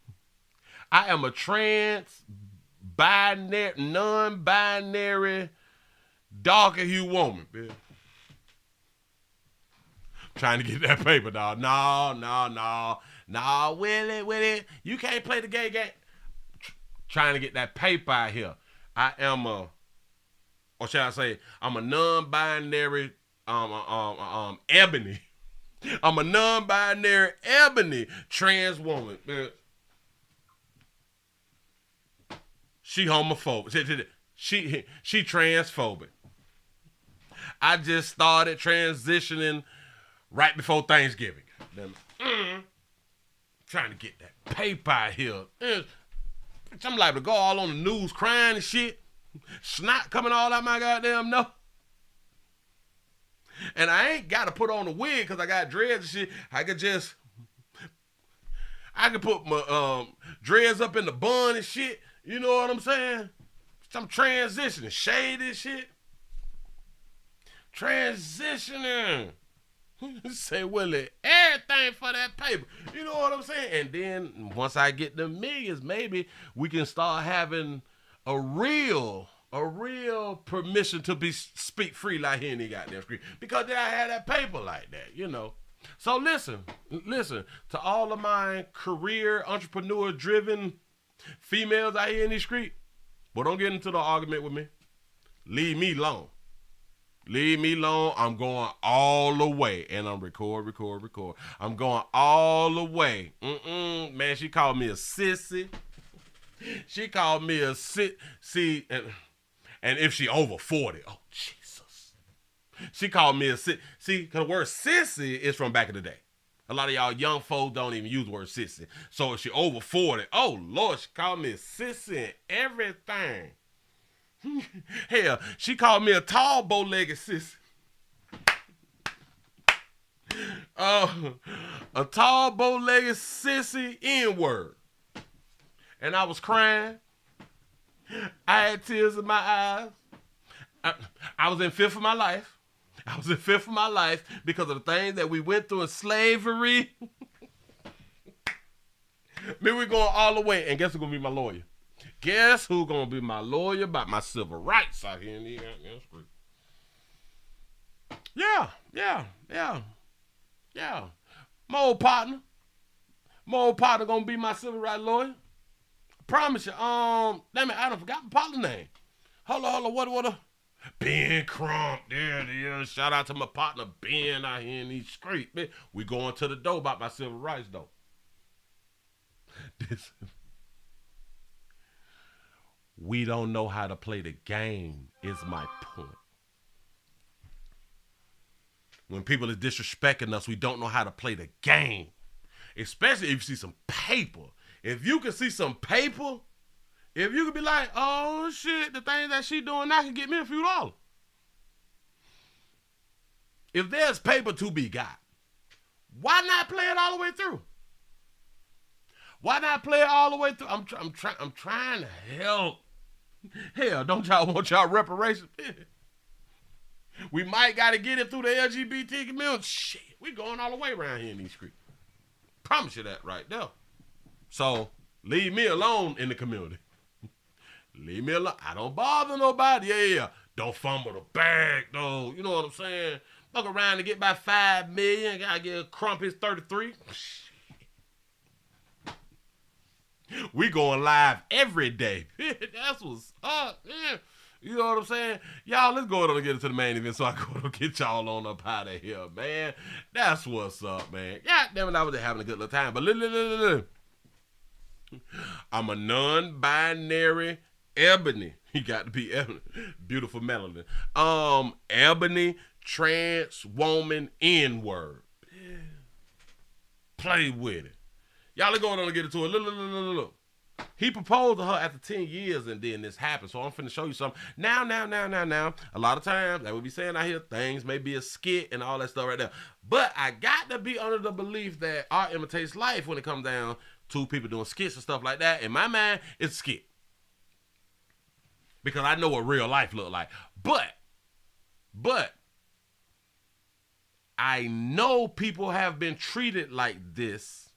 Speaker 1: I am a non-binary, darker hue woman, bitch. Trying to get that paper, dog. No, Willie. You can't play the gay game. Trying to get that paper out here. I am or shall I say, I'm a non-binary ebony. I'm a non-binary ebony trans woman. She homophobic. She transphobic. I just started transitioning right before Thanksgiving. Trying to get that paper out here. I'm liable to go all on the news crying and shit. Snot coming all out my goddamn nose. And I ain't got to put on a wig because I got dreads and shit. I could put my dreads up in the bun and shit. You know what I'm saying? I'm transitioning. Shade and shit. Transitioning. Say, Willie, everything for that paper. You know what I'm saying? And then once I get the millions, maybe we can start having a real permission to speak free like here in the goddamn street. Because then I had that paper like that, you know. So listen to all of my career entrepreneur driven females out here in the street. But don't get into the argument with me. Leave me alone. I'm going all the way. And I'm record. I'm going all the way. Man, she called me a sissy. She called me a See, and if she over 40, oh, Jesus. She called me a sissy. See, because the word sissy is from back in the day. A lot of y'all young folks don't even use the word sissy. So if she over 40, oh, Lord, she called me a sissy and everything. Hell, she called me a tall, bow-legged sissy. A tall, bow-legged sissy N-word. And I was crying. I had tears in my eyes. I was in fear for my life. Because of the things that we went through in slavery. Man, we're going all the way. And guess who's going to be my lawyer? Guess who's going to be my lawyer about my civil rights out here in the street? Yeah. My old partner going to be my civil rights lawyer. I promise you. Damn it, I done forgot my partner name. Hold on, what? Ben Crump. There. Shout out to my partner Ben out here in these streets. Man, we going to the door about my civil rights, though. We don't know how to play the game, is my point. When people is disrespecting us, we don't know how to play the game. Especially if you see some paper. If you can see some paper, if you could be like, oh shit, the thing that she doing now can get me a few dollars. If there's paper to be got, why not play it all the way through? Why not play it all the way through? I'm trying to help. Hell, don't y'all want y'all reparations? We might got to get it through the LGBT community. Shit, we going all the way around here in these streets. Promise you that right there. So leave me alone in the community. Leave me alone. I don't bother nobody. Yeah. Don't fumble the bag, though. You know what I'm saying? Fuck around to get by $5 million. Gotta get Crumpets 33. We going live every day. That's what's up. Yeah. You know what I'm saying? Y'all, let's go ahead and get into the main event so I can get y'all on up out of here, man. That's what's up, man. God damn it, I was just having a good little time. But look. I'm a non-binary ebony. You got to be ebony. Beautiful melanin. Ebony, trans woman, N-word. Yeah. Play with it. Y'all, let's go on and get into it. Look. He proposed to her after 10 years and then this happened. So I'm finna show you something. Now. A lot of times, like we be saying out here, things may be a skit and all that stuff right there. But I got to be under the belief that art imitates life when it comes down to people doing skits and stuff like that. In my mind, it's a skit. Because I know what real life look like. But I know people have been treated like this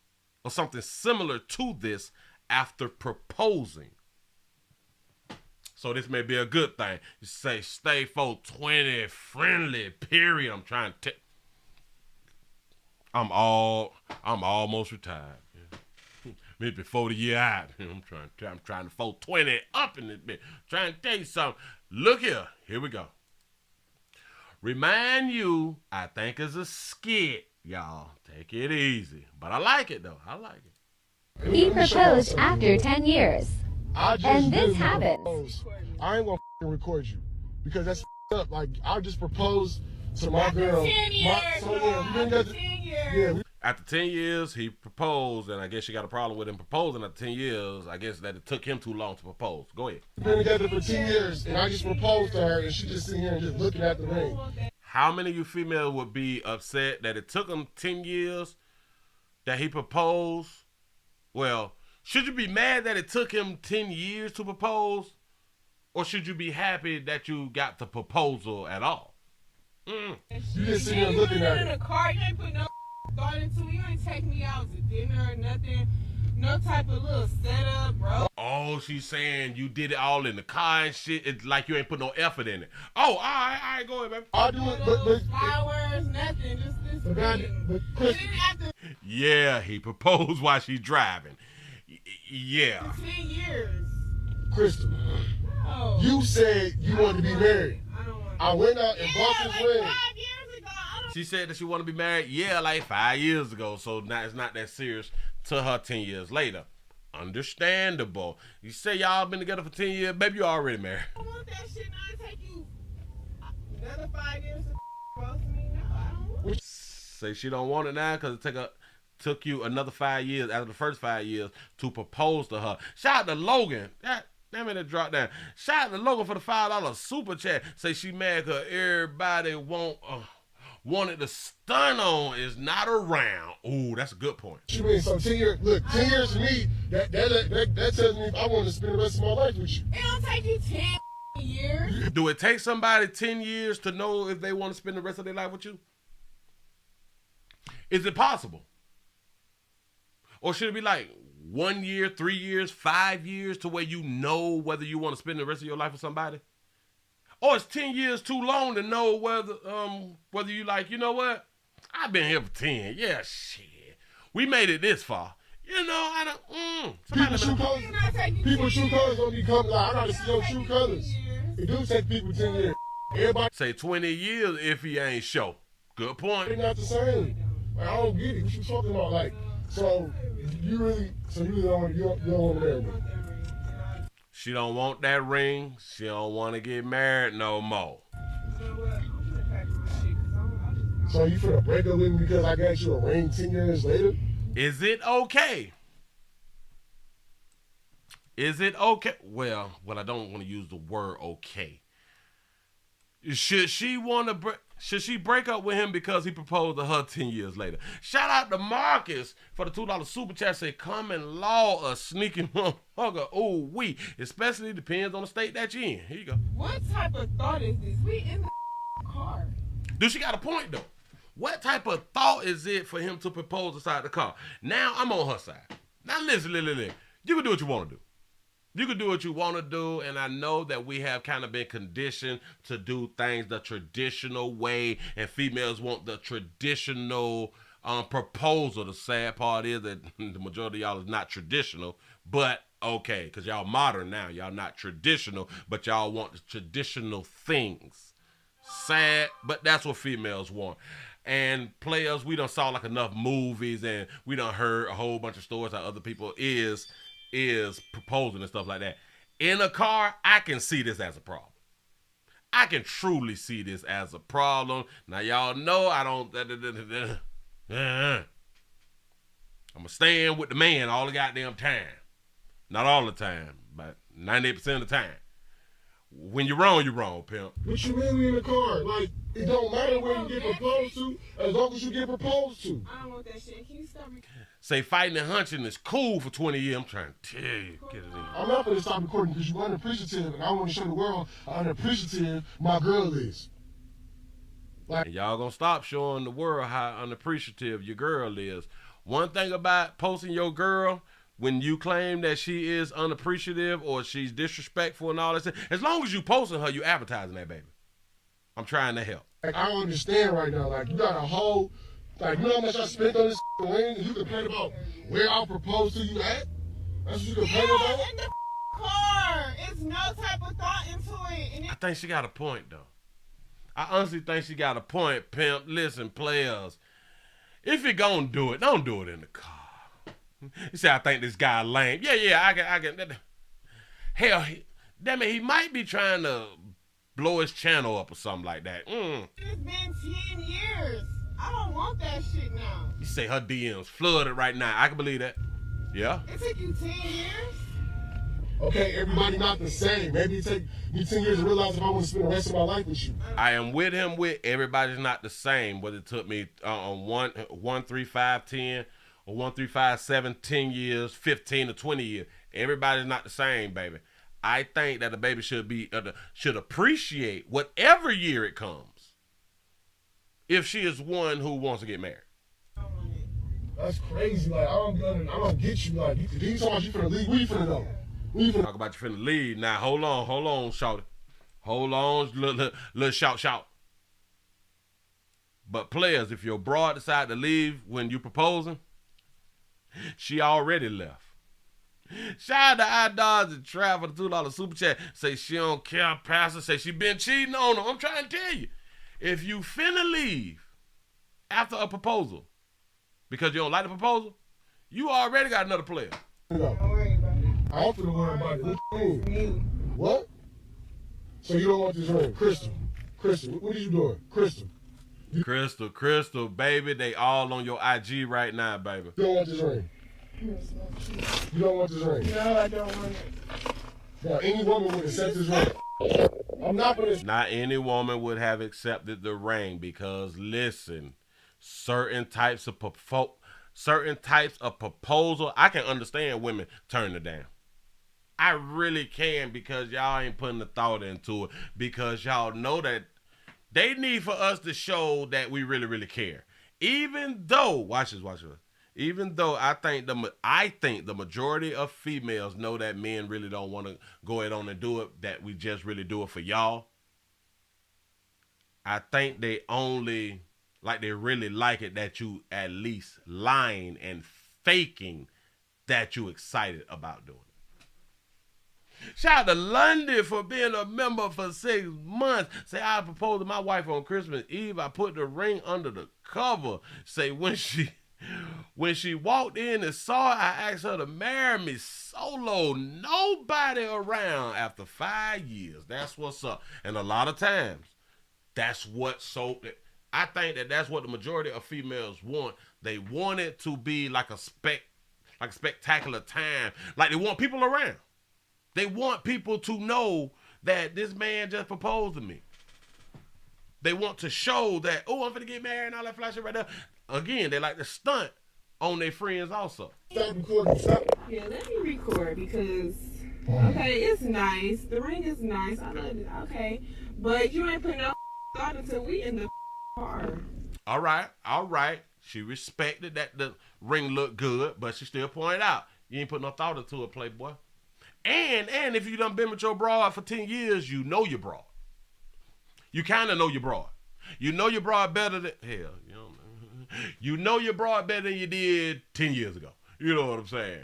Speaker 1: or something similar to this after proposing. So this may be a good thing. You say stay 420 friendly, period. I'm almost retired. Yeah. Maybe 40 year out. I'm trying to 420 up in this bit. Trying to tell you something. Look here. Here we go. Remind you, I think it's a skit, y'all. Take it easy. But I like it though. I like it.
Speaker 7: He proposed after 10 years. And this happened.
Speaker 8: I ain't gonna record you because that's up. Like, I just proposed to my girl.
Speaker 6: 10 years,
Speaker 1: After 10 years, he proposed, and I guess she got a problem with him proposing after 10 years. I guess that it took him too long to propose. Go ahead.
Speaker 8: We've been together for 10 years, and I just proposed to her, and she just sitting here and just looking at the ring.
Speaker 1: How many of you females would be upset that it took him 10 years that he proposed? Well, should you be mad that it took him 10 years to propose? Or should you be happy that you got the proposal at all?
Speaker 8: You just sitting here looking at it.
Speaker 6: In a car, you ain't put no thought into it. You ain't take me out to dinner or nothing. No type of little setup, bro.
Speaker 1: Oh, she's saying you did it all in the car and shit. It's like you ain't put no effort in it. Oh, all right, go ahead, baby.
Speaker 8: I do it, but
Speaker 6: flowers, nothing, just this
Speaker 8: but Chris,
Speaker 1: yeah, he proposed while she's driving. Yeah.
Speaker 6: 10 years.
Speaker 8: Crystal, you said you wanted to be married. I went out and bought this ring.
Speaker 6: 5 years ago.
Speaker 1: She said that she wanted to be married. Yeah, like 5 years ago. So now it's not that serious to her 10 years later. Understandable. You say y'all been together for 10 years, baby, you already married.
Speaker 6: I want that shit now to take you another 5 years to propose to me. No, I don't want it.
Speaker 1: Say she don't want it now because it took you another 5 years after the first 5 years to propose to her. Shout out to Logan. Damn it, drop down. Shout out to Logan for the $5 super chat. Say she mad because everybody wanted to stun on is not around. Ooh, that's a good point.
Speaker 8: You mean so 10 years? Look, 10 years to me, that tells me if I want to spend the rest of my life with you.
Speaker 6: It don't take you 10 years.
Speaker 1: Do it take somebody 10 years to know if they want to spend the rest of their life with you? Is it possible? Or should it be like 1 year, 3 years, 5 years to where you know whether you want to spend the rest of your life with somebody? Or is 10 years too long to know whether you like, you know what? I've been here for 10. Yeah, shit. We made it this far. You know, I don't.
Speaker 8: People's true colors don't be coming. Like, I gotta see your true colors. It do take people 10 years. Everybody
Speaker 1: say 20 years if he ain't show. Good point.
Speaker 8: They're not the same. Like, I don't get it. What you talking about? Like, so you really don't want to marry me.
Speaker 1: She don't want that ring. She don't want to get married no more.
Speaker 8: So you finna break up with me because I got you a ring 10 years later?
Speaker 1: Is it okay? Is it okay? Well, I don't want to use the word okay. Should she want to break? Should she break up with him because he proposed to her 10 years later? Shout out to Marcus for the $2 super chat. Say, common law, a sneaky motherfucker. Ooh, we. Especially depends on the state that you're in. Here you go.
Speaker 6: What type of thought is this? We in the car.
Speaker 1: Do she got a point, though? What type of thought is it for him to propose inside the car? Now, I'm on her side. Now, listen. You can do what you want to do. You can do what you want to do, and I know that we have kind of been conditioned to do things the traditional way, and females want the traditional proposal. The sad part is that the majority of y'all is not traditional, but okay, because y'all modern now. Y'all not traditional, but y'all want the traditional things. Sad, but that's what females want. And players, we done saw like enough movies, and we done heard a whole bunch of stories how other people is proposing and stuff like that. In a car, I can see this as a problem. I can truly see this as a problem. Now, y'all know I don't... I'm going to stand with the man all the goddamn time. Not all the time, but 98% of the time. When you're wrong, pimp.
Speaker 8: What you mean we in the car? Like, it don't matter where you get proposed to, as long as you get proposed to.
Speaker 6: I don't want that shit. Can you stop me?
Speaker 1: Say fighting and hunching is cool for 20 years. I'm trying to tell you. Get it in.
Speaker 8: I'm not going to stop recording because you're unappreciative, and I want to show the world how unappreciative my girl is.
Speaker 1: Like, and y'all gonna stop showing the world how unappreciative your girl is. One thing about posting your girl, when you claim that she is unappreciative or she's disrespectful and all that, as long as you posting her, you advertising that baby. I'm trying to help.
Speaker 8: Like, I don't understand right now. Like, you got a whole, like, you know how much I spent on this ring, and you complain about where I proposed to you at? That's what you complain about?
Speaker 6: In the car. It's no type of thought into it. And
Speaker 1: I think she got a point, though. I honestly think she got a point, pimp. Listen, players, if you're gonna do it, don't do it in the car. You say, I think this guy lame. Yeah, I can. Hell, damn it, he might be trying to blow his channel up or something like that.
Speaker 6: It's been 10 years. I don't want that shit now.
Speaker 1: You say her DMs flooded right now. I can believe that. Yeah.
Speaker 6: It took you 10 years?
Speaker 8: Okay, everybody not the same. Maybe it take me 10 years to realize if I want to spend the rest of my life with you.
Speaker 1: I am with him with everybody's not the same. Whether it took me 1, 3, 5, 10, or 1, 3, 5, 7, 10 years, 15 or 20 years. Everybody's not the same, baby. I think that the baby should appreciate whatever year it comes. If she is one who wants to get married.
Speaker 8: That's crazy. Like, I don't get you. Like, you talking about you finna leave? Where you finna go?
Speaker 1: Talk about you finna leave. Now, hold on, shawty. Hold on, little shout. But players, if your broad decide to leave when you proposing, she already left. Shout out to iDodge and Trav for the $2 super chat. Say she don't care, Pastor. Say she been cheating on him. I'm trying to tell you. If you finna leave after a proposal because you don't like the proposal, you already got another player.
Speaker 6: Don't worry about it.
Speaker 8: I don't feel worry about it. What you mean? What? So you don't want this ring? Crystal, what are you doing?
Speaker 1: Crystal, baby, they all on your IG right now, baby.
Speaker 8: You don't want this ring? You don't want this ring?
Speaker 6: No, I don't want it.
Speaker 8: Now, any woman would accept this ring. I'm not gonna.
Speaker 1: Not any woman would have accepted the ring because, listen, certain types of proposal, I can understand women turning it down. I really can, because y'all ain't putting the thought into it, because y'all know that they need for us to show that we really, really care. Even though, watch this. Even though I think the majority of females know that men really don't want to go ahead on and do it, that we just really do it for y'all. I think they only, like, they really like it that you at least lying and faking that you excited about doing it. Shout out to London for being a member for 6 months. Say, I proposed to my wife on Christmas Eve. I put the ring under the cover. Say, when she walked in and saw it, I asked her to marry me solo. Nobody around after 5 years. That's what's up. And a lot of times, that's what I think that's what the majority of females want. They want it to be like a spectacular time. Like, they want people around. They want people to know that this man just proposed to me. They want to show that, oh, I'm finna get married and all that flashy right there. Again, they like to stunt on their friends also.
Speaker 6: Yeah, let me record because, okay, it's nice. The ring is nice. I love it. Okay. But you ain't put no thought until we in the car.
Speaker 1: All right. She respected that the ring looked good, but she still pointed out, you ain't put no thought into it, playboy. And if you done been with your broad for 10 years, you know your broad. You kind of know your broad. You know your broad better than, hell, you know your broad better than you did 10 years ago. You know what I'm saying?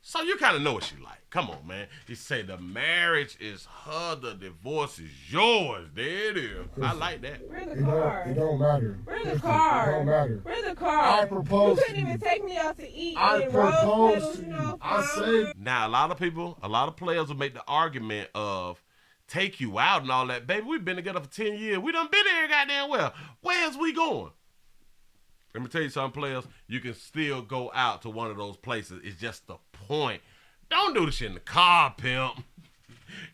Speaker 1: So you kind of know what she like. Come on, man. You say the marriage is her, the divorce is yours. There it is. I like that.
Speaker 6: Where's the car?
Speaker 8: It don't matter.
Speaker 6: Where's the car?
Speaker 8: It don't matter.
Speaker 6: Where's the car?
Speaker 8: I proposed.
Speaker 6: You couldn't even take me out to eat.
Speaker 8: I proposed to you.
Speaker 6: Know,
Speaker 8: I said.
Speaker 1: Now, a lot of players will make the argument of take you out and all that. Baby, we've been together for 10 years. We done been here goddamn well. Where's we going? Let me tell you something, players. You can still go out to one of those places. It's just the point. Don't do this shit in the car, pimp.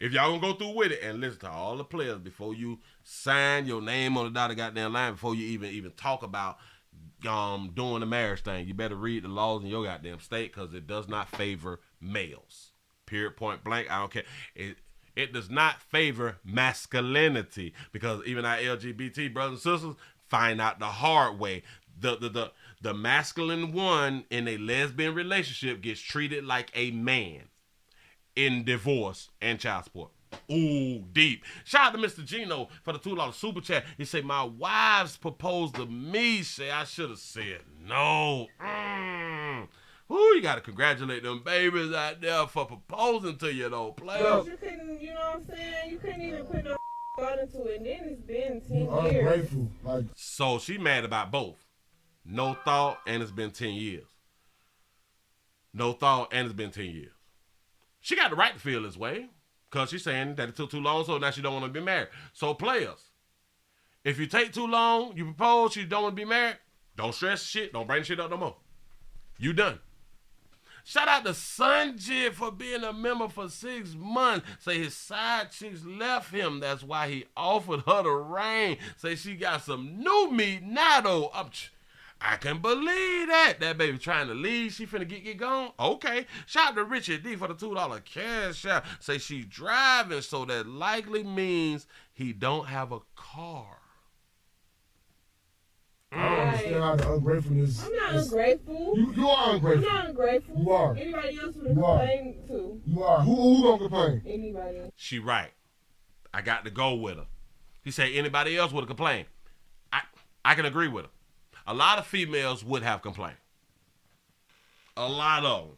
Speaker 1: If y'all gonna go through with it, and listen to all the players before you sign your name on the dotted goddamn line, before you even talk about doing the marriage thing, you better read the laws in your goddamn state, because it does not favor males. Period, point blank. I don't care. It does not favor masculinity, because even our LGBT brothers and sisters find out the hard way. The masculine one in a lesbian relationship gets treated like a man in divorce and child support. Ooh, deep. Shout out to Mr. Gino for the $2 super chat. He said, my wives proposed to me. Say I should have said no. Ooh, you got to congratulate them babies out there for proposing to you, though, player.
Speaker 6: You couldn't, you know what I'm saying? You couldn't even put no thought into it. And then it's been 10
Speaker 8: I'm
Speaker 6: years.
Speaker 8: grateful. Like,
Speaker 1: so she mad about both. No thought, and it's been 10 years. No thought, and it's been 10 years. She got the right to feel this way, because she's saying that it took too long, so now she don't want to be married. So players, if you take too long, you propose, you don't want to be married, don't stress shit, don't bring shit up no more. You done. Shout out to Sanjay for being a member for 6 months. Say his side chicks left him. That's why he offered her the ring. Say she got some new meat now, though. I can believe that. That baby trying to leave. She finna get gone. Okay. Shout out to Richard D for the $2 cash out. Say she driving, so that likely means he don't have a car.
Speaker 8: I don't understand how the ungratefulness.
Speaker 6: I'm not ungrateful.
Speaker 8: You are ungrateful.
Speaker 6: I'm not ungrateful.
Speaker 8: You are.
Speaker 6: Anybody else would have complained too.
Speaker 8: You are. Who gonna complain?
Speaker 6: Anybody.
Speaker 1: She right. I got to go with her. He said anybody else would have complained. I can agree with her. A lot of females would have complained. A lot of them.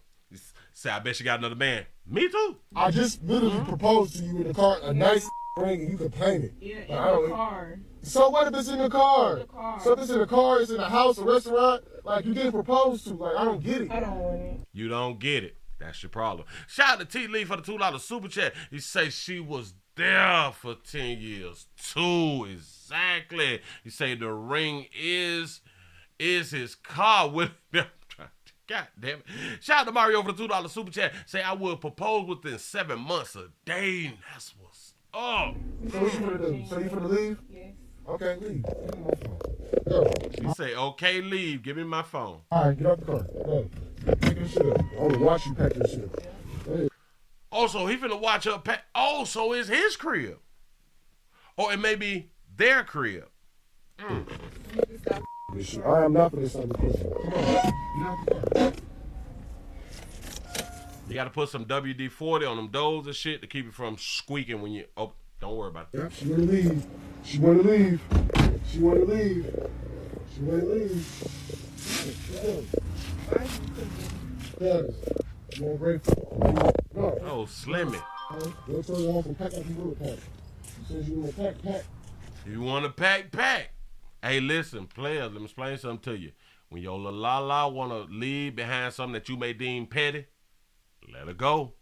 Speaker 1: Say, I bet she got another man. Me too.
Speaker 8: I just literally proposed to you in the car, a nice ring, and you complaining.
Speaker 6: Yeah, in
Speaker 8: like,
Speaker 6: the car.
Speaker 8: So what if it's in the car?
Speaker 6: In the car.
Speaker 8: So if it's in the car, it's in a house, a restaurant, like you getting proposed to. Like, I don't get it.
Speaker 6: I don't want it.
Speaker 1: You don't get it. That's your problem. Shout out to T. Lee for the $2 super chat. He say she was there for 10 years too. Exactly. He say the ring is his car with them. God damn it. Shout out to Mario for the $2 super chat. Say I would propose within 7 months a day. That's what's up.
Speaker 8: So what you finna do? So you finna leave?
Speaker 6: Yes.
Speaker 8: Okay, leave. Give me my phone. Go.
Speaker 1: He say, okay, leave. Give me my phone.
Speaker 8: All right, get out the car. Go. Pack this shit up. I want to watch you pack this shit up. Hey.
Speaker 1: Also, he finna watch her pack. Oh, so it's his crib. Or it may be their crib.
Speaker 8: I am not for this other person. Come on. Get out the car.
Speaker 1: You gotta put some WD-40 on them doors and shit to keep it from squeaking when you. Oh, don't worry about it.
Speaker 8: Yep, she wanna leave. She wanna leave. She wanna leave. She wanna leave. Yes. You want grateful? No.
Speaker 1: Oh, Slimmy.
Speaker 8: Don't turn you off and pack up your little pack. She says you wanna pack.
Speaker 1: You wanna pack. Hey, listen, players, let me explain something to you. When your little la-la wanna leave behind something that you may deem petty, let her go.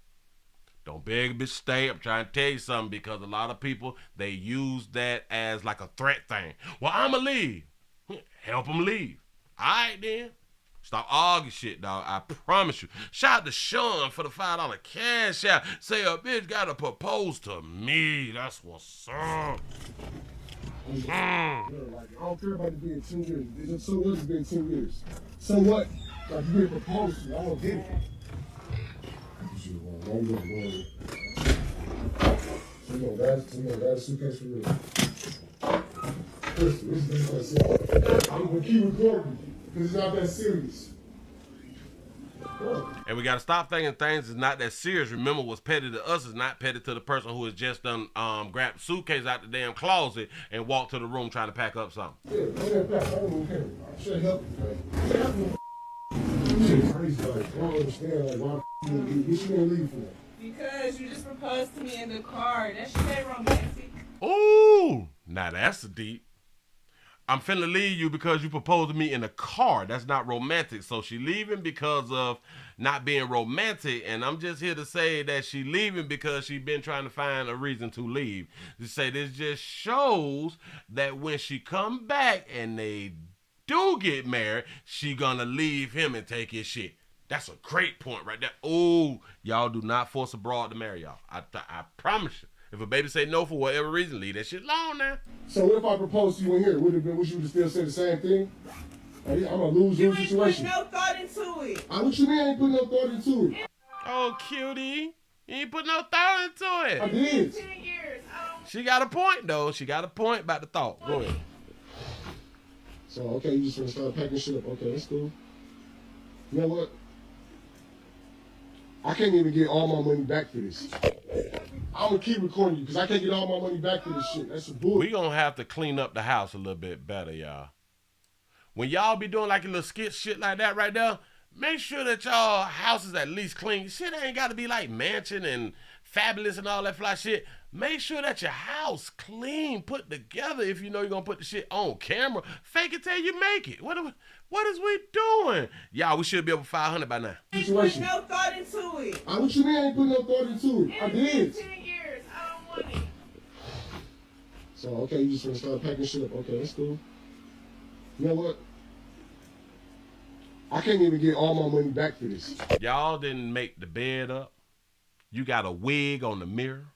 Speaker 1: Don't beg a bitch stay. I'm trying to tell you something, because a lot of people, they use that as like a threat thing. Well, I'ma leave. Help them leave. All right, then. Stop arguing shit, dog. I promise you. Shout out to Sean for the $5 cash out. Say a bitch gotta propose to me. That's what's up.
Speaker 8: Like, I don't care about it being 10 years. It's just so what it's been 10 years. So what? Like, you being proposed to, I don't get it. That's suitcase for real. Listen, this is what I said. I'm gonna keep recording because it's not that serious.
Speaker 1: And we got to stop thinking things is not that serious. Remember, what's petty to us is not petty to the person who has just done grabbed the suitcase out the damn closet and walked to the room trying to pack up something.
Speaker 8: Yeah, I should help you, shit crazy, like, I don't understand, like, why what you gonna leave for?
Speaker 6: Because you just proposed to me in the car. That shit ain't romantic.
Speaker 1: Ooh, now that's deep. I'm finna leave you because you proposed to me in a car. That's not romantic. So she leaving because of not being romantic, and I'm just here to say that she leaving because she been trying to find a reason to leave. To say this just shows that when she come back and they do get married, she gonna leave him and take his shit. That's a great point right there. Oh, y'all do not force a broad to marry y'all. I promise you. If a baby say no for whatever reason, leave that shit alone now.
Speaker 8: So what if I proposed to you in here? Would you have still say the same thing? Like, I'm a lose-lose situation.
Speaker 6: You ain't put no thought into it.
Speaker 8: What you mean I ain't put no thought into it?
Speaker 1: Oh, cutie. You ain't put no thought into it.
Speaker 8: I did.
Speaker 6: 10 years.
Speaker 1: She got a point, though. She got a point about the thought. Go ahead.
Speaker 8: So, okay, you just want to start packing shit up. Okay, that's cool. You know what? I can't even get all my money back for this. I'm going to keep recording you because I can't get all my money back for this shit. That's a bull.
Speaker 1: We going to have to clean up the house a little bit better, y'all. When y'all be doing like a little skit shit like that right there, make sure that y'all house is at least clean. Shit ain't got to be like mansion and fabulous and all that fly shit. Make sure that your house clean, put together. If you know you're going to put the shit on camera, fake it till you make it. What is we doing? Y'all, we should be over 500 by now.
Speaker 6: You ain't put no thought into it.
Speaker 8: What you mean I ain't put no thought into it? I did.
Speaker 6: 10 years. I don't want it.
Speaker 8: So, okay, you just want to start packing shit up. Okay, that's cool. You know what? I can't even get all my money back for this.
Speaker 1: Y'all didn't make the bed up. You got a wig on the mirror.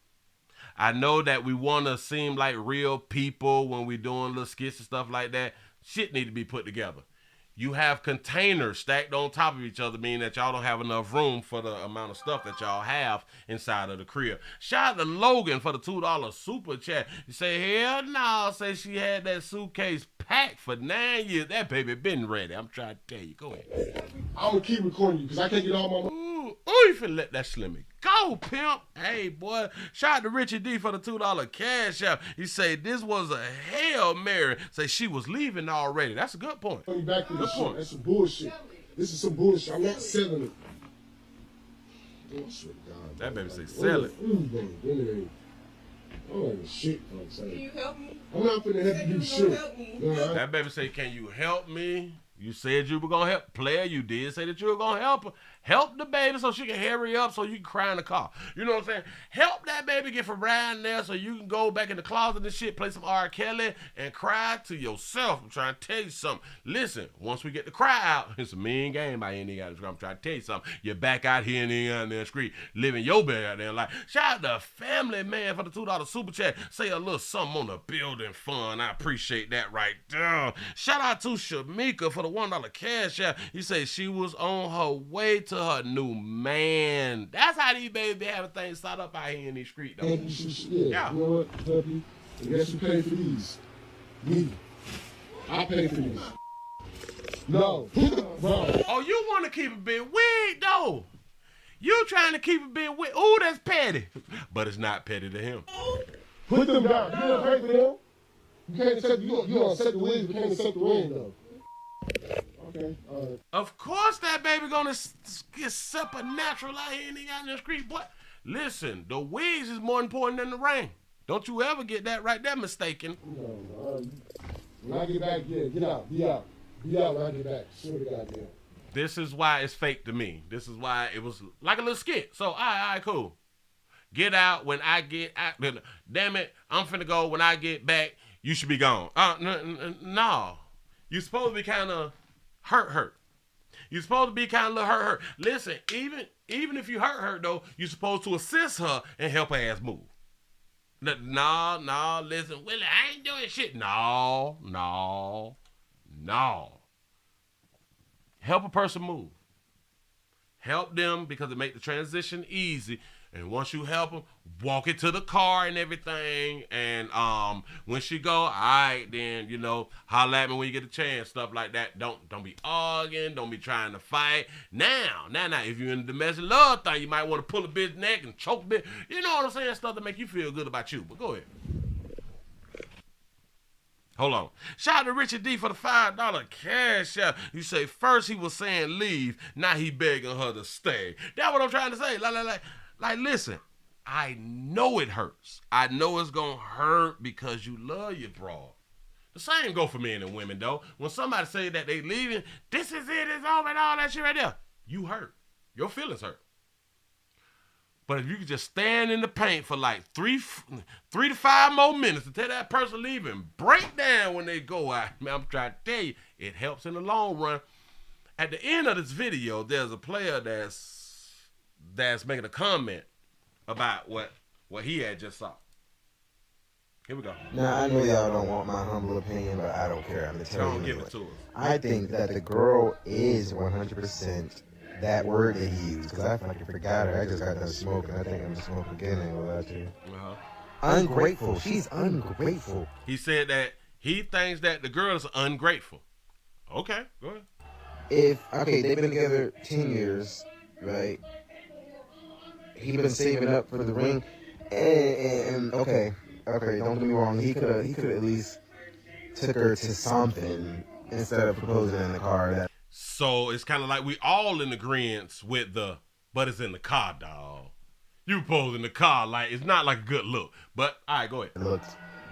Speaker 1: I know that we want to seem like real people when we doing little skits and stuff like that. Shit need to be put together. You have containers stacked on top of each other, meaning that y'all don't have enough room for the amount of stuff that y'all have inside of the crib. Shout out to Logan for the $2 super chat. You say, hell no, say she had that suitcase packed for 9 years. That baby been ready. I'm trying to tell you. Go ahead.
Speaker 8: I'm going to keep recording you because I can't get all my money.
Speaker 1: Ooh, you finna let that slimmy go, pimp. Hey, boy. Shout out to Richie D for the $2 cash out. He say this was a Hail Mary. Say she was leaving already. That's a good point.
Speaker 8: Back to this shit. That's some bullshit. This is some bullshit. I'm not selling it. Oh, swear to God.
Speaker 1: That baby say sell it.
Speaker 8: Oh, shit.
Speaker 6: Can you help me?
Speaker 8: I'm not finna help you do shit.
Speaker 1: That baby say, can you help me? You said you were going to help. Player, you did say that you were going to help her. Help the baby so she can hurry up so you can cry in the car. You know what I'm saying? Help that baby get from around there so you can go back in the closet and shit, play some R. Kelly, and cry to yourself. I'm trying to tell you something. Listen, once we get the cry out, it's a mean game by any guy. I'm trying to tell you something. You're back out here and out there the street, living your bed out there. Like, shout out to Family Man for the $2 super chat. Say a little something on the building fund. I appreciate that right there. Shout out to Shamika for the $1 cash out. He said she was on her way to her new man. That's how these babies be having things set up out here in these streets, though.
Speaker 8: Yeah. You know what, puppy? Guess who paid for these? Me. I paid for these. No. Bro.
Speaker 1: Oh, you want to keep a bit weird, though. You trying to keep a bit weird. Ooh, that's petty. But it's not petty to him.
Speaker 8: Put them down. You don't pay for them? You can't accept, you don't accept the wigs, but can't accept the ring, though. Okay,
Speaker 1: Of course that baby gonna get supernatural out here and he out in the street. Boy, listen, the wigs is more important than the ring. Don't you ever get that right there mistaken.
Speaker 8: No, when I get back, yeah, get out, be out. Be out when I get back. Swear to God, yeah.
Speaker 1: This is why it's fake to me. This is why it was like a little skit. So, all right, cool. Get out when I get out. Damn it, I'm finna go when I get back. You should be gone. No. You're supposed to be kind of hurt. You're supposed to be kind of hurt. Listen, even if you hurt her, though, you're supposed to assist her and help her ass move. No, listen, Willie, I ain't doing shit. No. Help a person move. Help them because it make the transition easy. And once you help them, walk it to the car and everything. And when she go, all right, then, holler at me when you get a chance, stuff like that. Don't be arguing. Don't be trying to fight. Now, if you're in the domestic love thing, you might want to pull a bitch neck and choke a bit. You know what I'm saying? Stuff that make you feel good about you. But go ahead. Hold on. Shout out to Richard D for the $5 cash out. You say, first he was saying leave, now he begging her to stay. That's what I'm trying to say. Like, listen, I know it hurts. I know it's going to hurt because you love your broad. The same go for men and women, though. When somebody say that they leaving, this is it, it's over, and all that shit right there, you hurt. Your feelings hurt. But if you could just stand in the paint for like 3 to 5 more minutes until that person leaving, break down when they go out, man, I'm trying to tell you, it helps in the long run. At the end of this video, there's a player that's making a comment about what he had just saw. Here we go.
Speaker 9: Now, I know y'all don't want my humble opinion, but I don't care. I'm going to tell you
Speaker 1: Don't give
Speaker 9: anyway.
Speaker 1: it to us.
Speaker 9: I think that the girl is 100% that word that he used, because I fucking forgot it. I just got done smoking. I think I'm smoking again. I ain't gonna lie to you. Ungrateful. She's ungrateful.
Speaker 1: He said that he thinks that the girl is ungrateful. Okay, go ahead.
Speaker 9: They've been together 10 years, right? He been saving up for the ring, and okay, don't get me wrong. He could at least took her to something instead of proposing in the car.
Speaker 1: So it's kind of like we all in agreement with but it's in the car, dog. You propose in the car, like it's not like a good look. But all right, go ahead.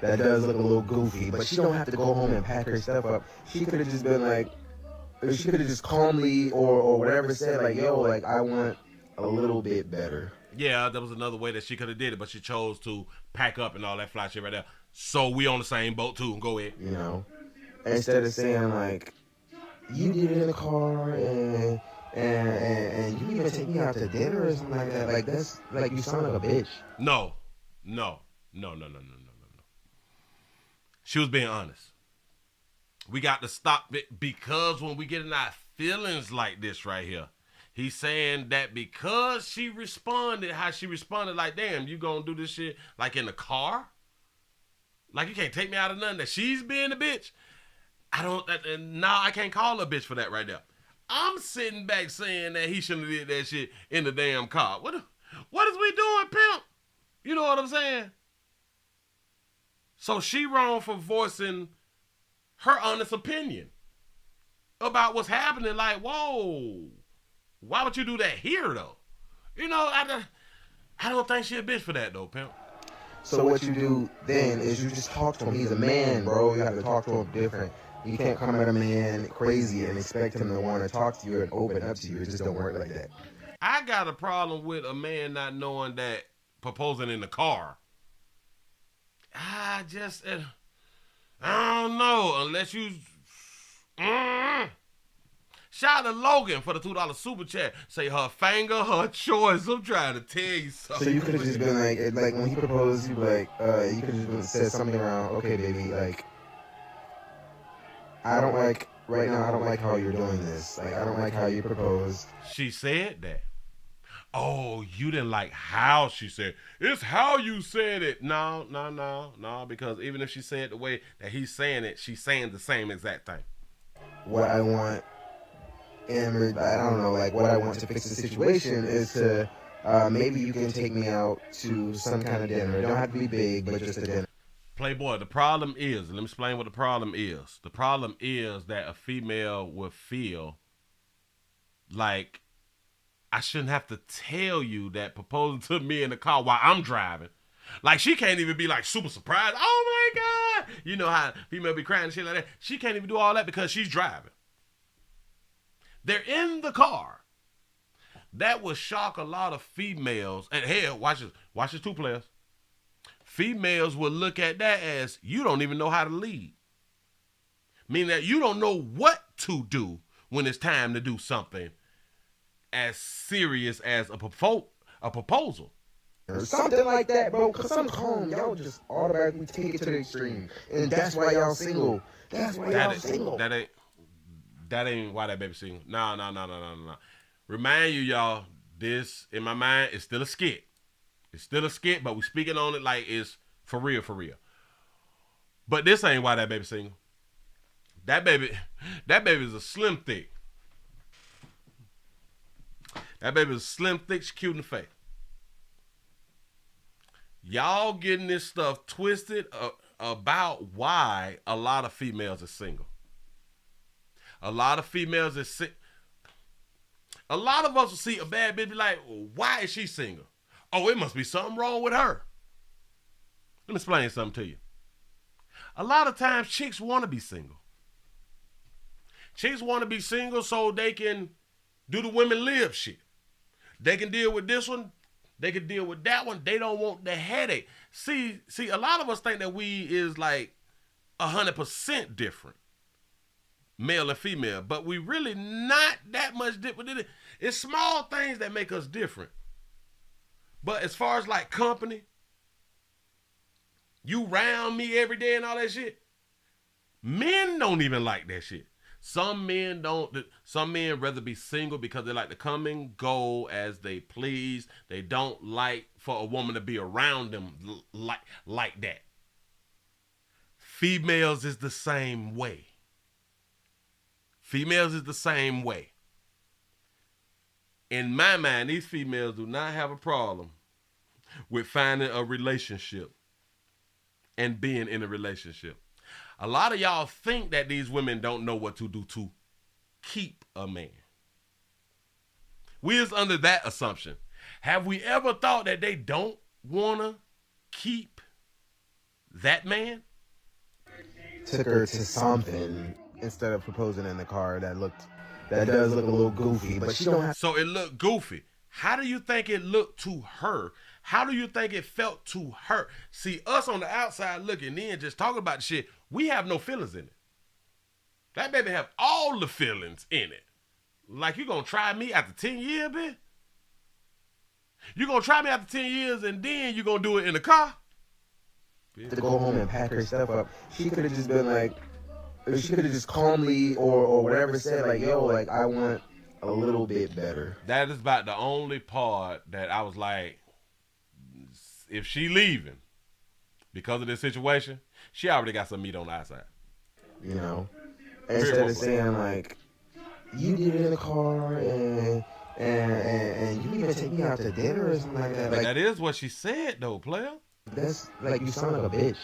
Speaker 9: That does look a little goofy, but she don't have to go home and pack her stuff up. She could have just been like, she could have just calmly or whatever said like, yo, like I want a little bit better.
Speaker 1: Yeah, that was another way that she could have did it, but she chose to pack up and all that fly shit right there. So we on the same boat too. Go ahead.
Speaker 9: Instead of saying like, you did it in the car and you even take me out to dinner or something like that. Like that's like you sound like a bitch.
Speaker 1: No. She was being honest. We got to stop it because when we get in our feelings like this right here, he's saying that because she responded how she responded, like, damn, you gonna do this shit like in the car? Like you can't take me out of nothing. That she's being a bitch. I can't call her a bitch for that right there. I'm sitting back saying that he shouldn't have did that shit in the damn car. What is we doing, pimp? You know what I'm saying? So she wrong for voicing her honest opinion about what's happening. Like, whoa, why would you do that here though? I don't think she a bitch for that though, pimp.
Speaker 9: So what you do then is you just talk to him. He's a man, bro. You have to talk to him different. You can't come at a man crazy and expect him to want to talk to you and open up to you. It just don't work like that.
Speaker 1: I got a problem with a man not knowing that proposing in the car. I don't know unless you. Shout out to Logan for the $2 super chat. Say her finger, her choice. I'm trying to tell you something.
Speaker 9: So you could have just been like when he proposed, you like, you could have just said something around, okay, baby, like, I don't like how you're doing this. Like, I don't like how you proposed.
Speaker 1: She said that. Oh, you didn't like how she said. It's how you said it. No, because even if she said it the way that he's saying it, she's saying the same exact thing.
Speaker 9: What I want, and I don't know, like what I want to fix the situation is to maybe you can take me out to some kind of dinner. It don't have to be big, but just a dinner.
Speaker 1: Playboy, the problem is, let me explain what the problem is. The problem is that a female will feel like I shouldn't have to tell you that proposing to me in the car while I'm driving. Like she can't even be like super surprised. Oh my God. You know how female be crying and shit like that. She can't even do all that because she's driving. They're in the car. That would shock a lot of females. And hell, watch this 2 players. Females will look at that as you don't even know how to lead. Meaning that you don't know what to do when it's time to do something as serious as a proposal.
Speaker 9: or something like that, bro. Cause I'm calm. Y'all just automatically take it to the extreme, and that's why y'all single. That's why y'all single.
Speaker 1: That ain't why that baby single. No. Remind you, y'all, this in my mind is still a skit. It's still a skit, but we speaking on it like it's for real, for real. But this ain't why that baby single. That baby is a slim thick. That baby is slim thick, she cute in the face. Y'all getting this stuff twisted about why a lot of females are single. A lot of females are a lot of us will see a bad bitch be like, why is she single? Oh, it must be something wrong with her. Let me explain something to you. A lot of times chicks want to be single. Chicks want to be single so they can do the women live shit. They can deal with this one. They can deal with that one. They don't want the headache. See, a lot of us think that we is like 100% different, male and female, but we really not that much different. It's small things that make us different. But as far as like company, you round me every day and all that shit, men don't even like that shit. Some men don't. Some men rather be single because they like to come and go as they please. They don't like for a woman to be around them like that. Females is the same way. Females is the same way. In my mind, these females do not have a problem with finding a relationship and being in a relationship. A lot of y'all think that these women don't know what to do to keep a man. We is under that assumption. Have we ever thought that they don't want to keep that man?
Speaker 9: Took her to something instead of proposing in the car that does look a little goofy, but she don't have.
Speaker 1: So it looked goofy. How do you think it looked to her? How do you think it felt to her? See, us on the outside looking in, just talking about the shit, we have no feelings in it. That baby have all the feelings in it. Like, you gonna try me after 10 years, bitch? You gonna try me after 10 years and then you gonna do it in the car?
Speaker 9: To go home and pack her stuff up. She could have just been like, she could have just calmly or whatever said like, yo, like, I want a little bit better.
Speaker 1: That is about the only part that I was like, if she leaving because of this situation, she already got some meat on the outside.
Speaker 9: You know? Instead of saying like, you did it in the car and you even take me out to dinner or something like that.
Speaker 1: But
Speaker 9: like,
Speaker 1: that is what she said though, player.
Speaker 9: That's like, you sound like a bitch.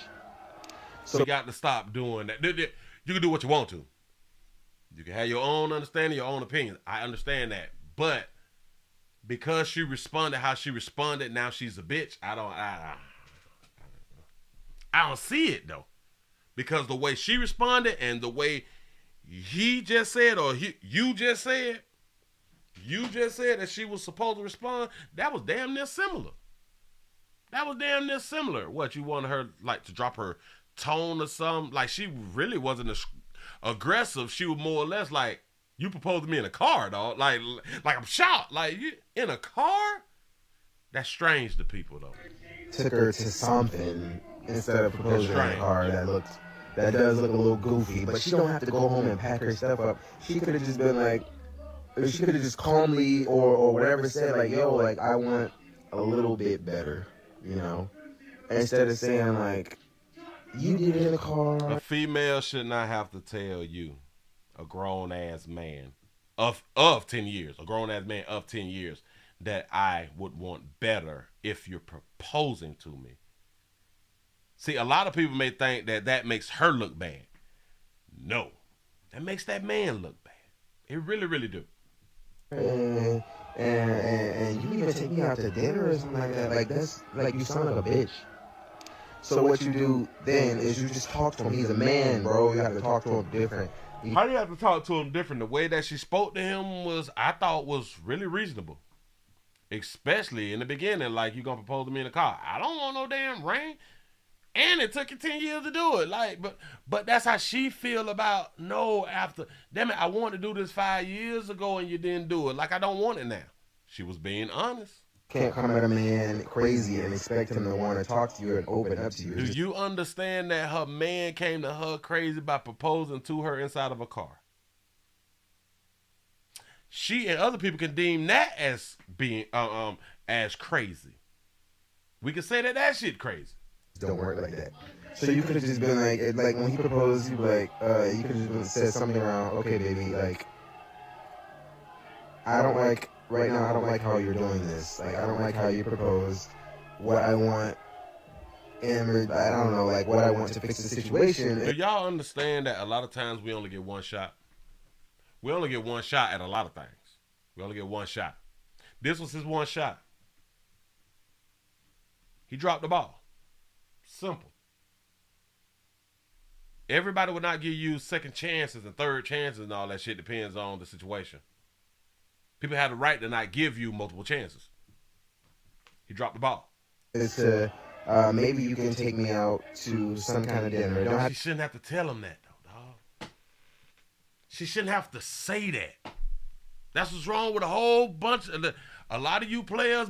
Speaker 1: So you got to stop doing that. You can do what you want to. You can have your own understanding, your own opinion. I understand that. But because she responded how she responded, now she's a bitch. I don't see it though. Because the way she responded and the way he just said, or you just said that she was supposed to respond, that was damn near similar. What, you wanted her like to drop her tone or something? Like, she really wasn't aggressive. She was more or less like, you proposed to me in a car, dog. Like I'm shocked. Like, you in a car? That's strange to people though.
Speaker 9: Took her to something instead of proposing in a car that does look a little goofy, but she don't have to go home and pack her stuff up. She could have just been like, she could have just calmly or whatever said like, yo, like, I want a little bit better, you know? Instead of saying like, you did it in the car.
Speaker 1: A female should not have to tell you, a grown ass man of 10 years, a grown ass man of 10 years, that I would want better if you're proposing to me. See, a lot of people may think that makes her look bad. No, that makes that man look bad. It really, really do.
Speaker 9: And you even take me out to dinner or something like that. Like, that's like, you sound like a bitch. So what you do then is you just talk to him. He's a man, bro. You have to talk to him different.
Speaker 1: How do you have to talk to him different? The way that she spoke to him I thought was really reasonable. Especially in the beginning, like, you gonna propose to me in the car. I don't want no damn ring. And it took you 10 years to do it. Like, but that's how she feel about, damn it, I wanted to do this 5 years ago and you didn't do it. Like, I don't want it now. She was being honest.
Speaker 9: can't come at a man crazy and expect him to want to talk to you and open up to you.
Speaker 1: Do you understand that her man came to her crazy by proposing to her inside of a car? She and other people can deem that as being as crazy. We can say that shit crazy.
Speaker 9: Don't work like that. So you could have just been like when he proposed, you like, you could have just said something around, okay, baby, like, I don't like how you're doing this. Like, I don't like how you proposed. What I want, and I don't know, like, what I want to fix the situation.
Speaker 1: Do y'all understand that a lot of times we only get one shot? We only get one shot at a lot of things. We only get one shot. This was his one shot. He dropped the ball. Simple. Everybody would not give you second chances and third chances and all that shit. Depends on the situation. People have the right to not give you multiple chances. He dropped the ball.
Speaker 9: It's maybe you can take me out to some kind of dinner.
Speaker 1: She shouldn't have to tell him that, though, dog. She shouldn't have to say that. That's what's wrong with a whole bunch of a lot of you players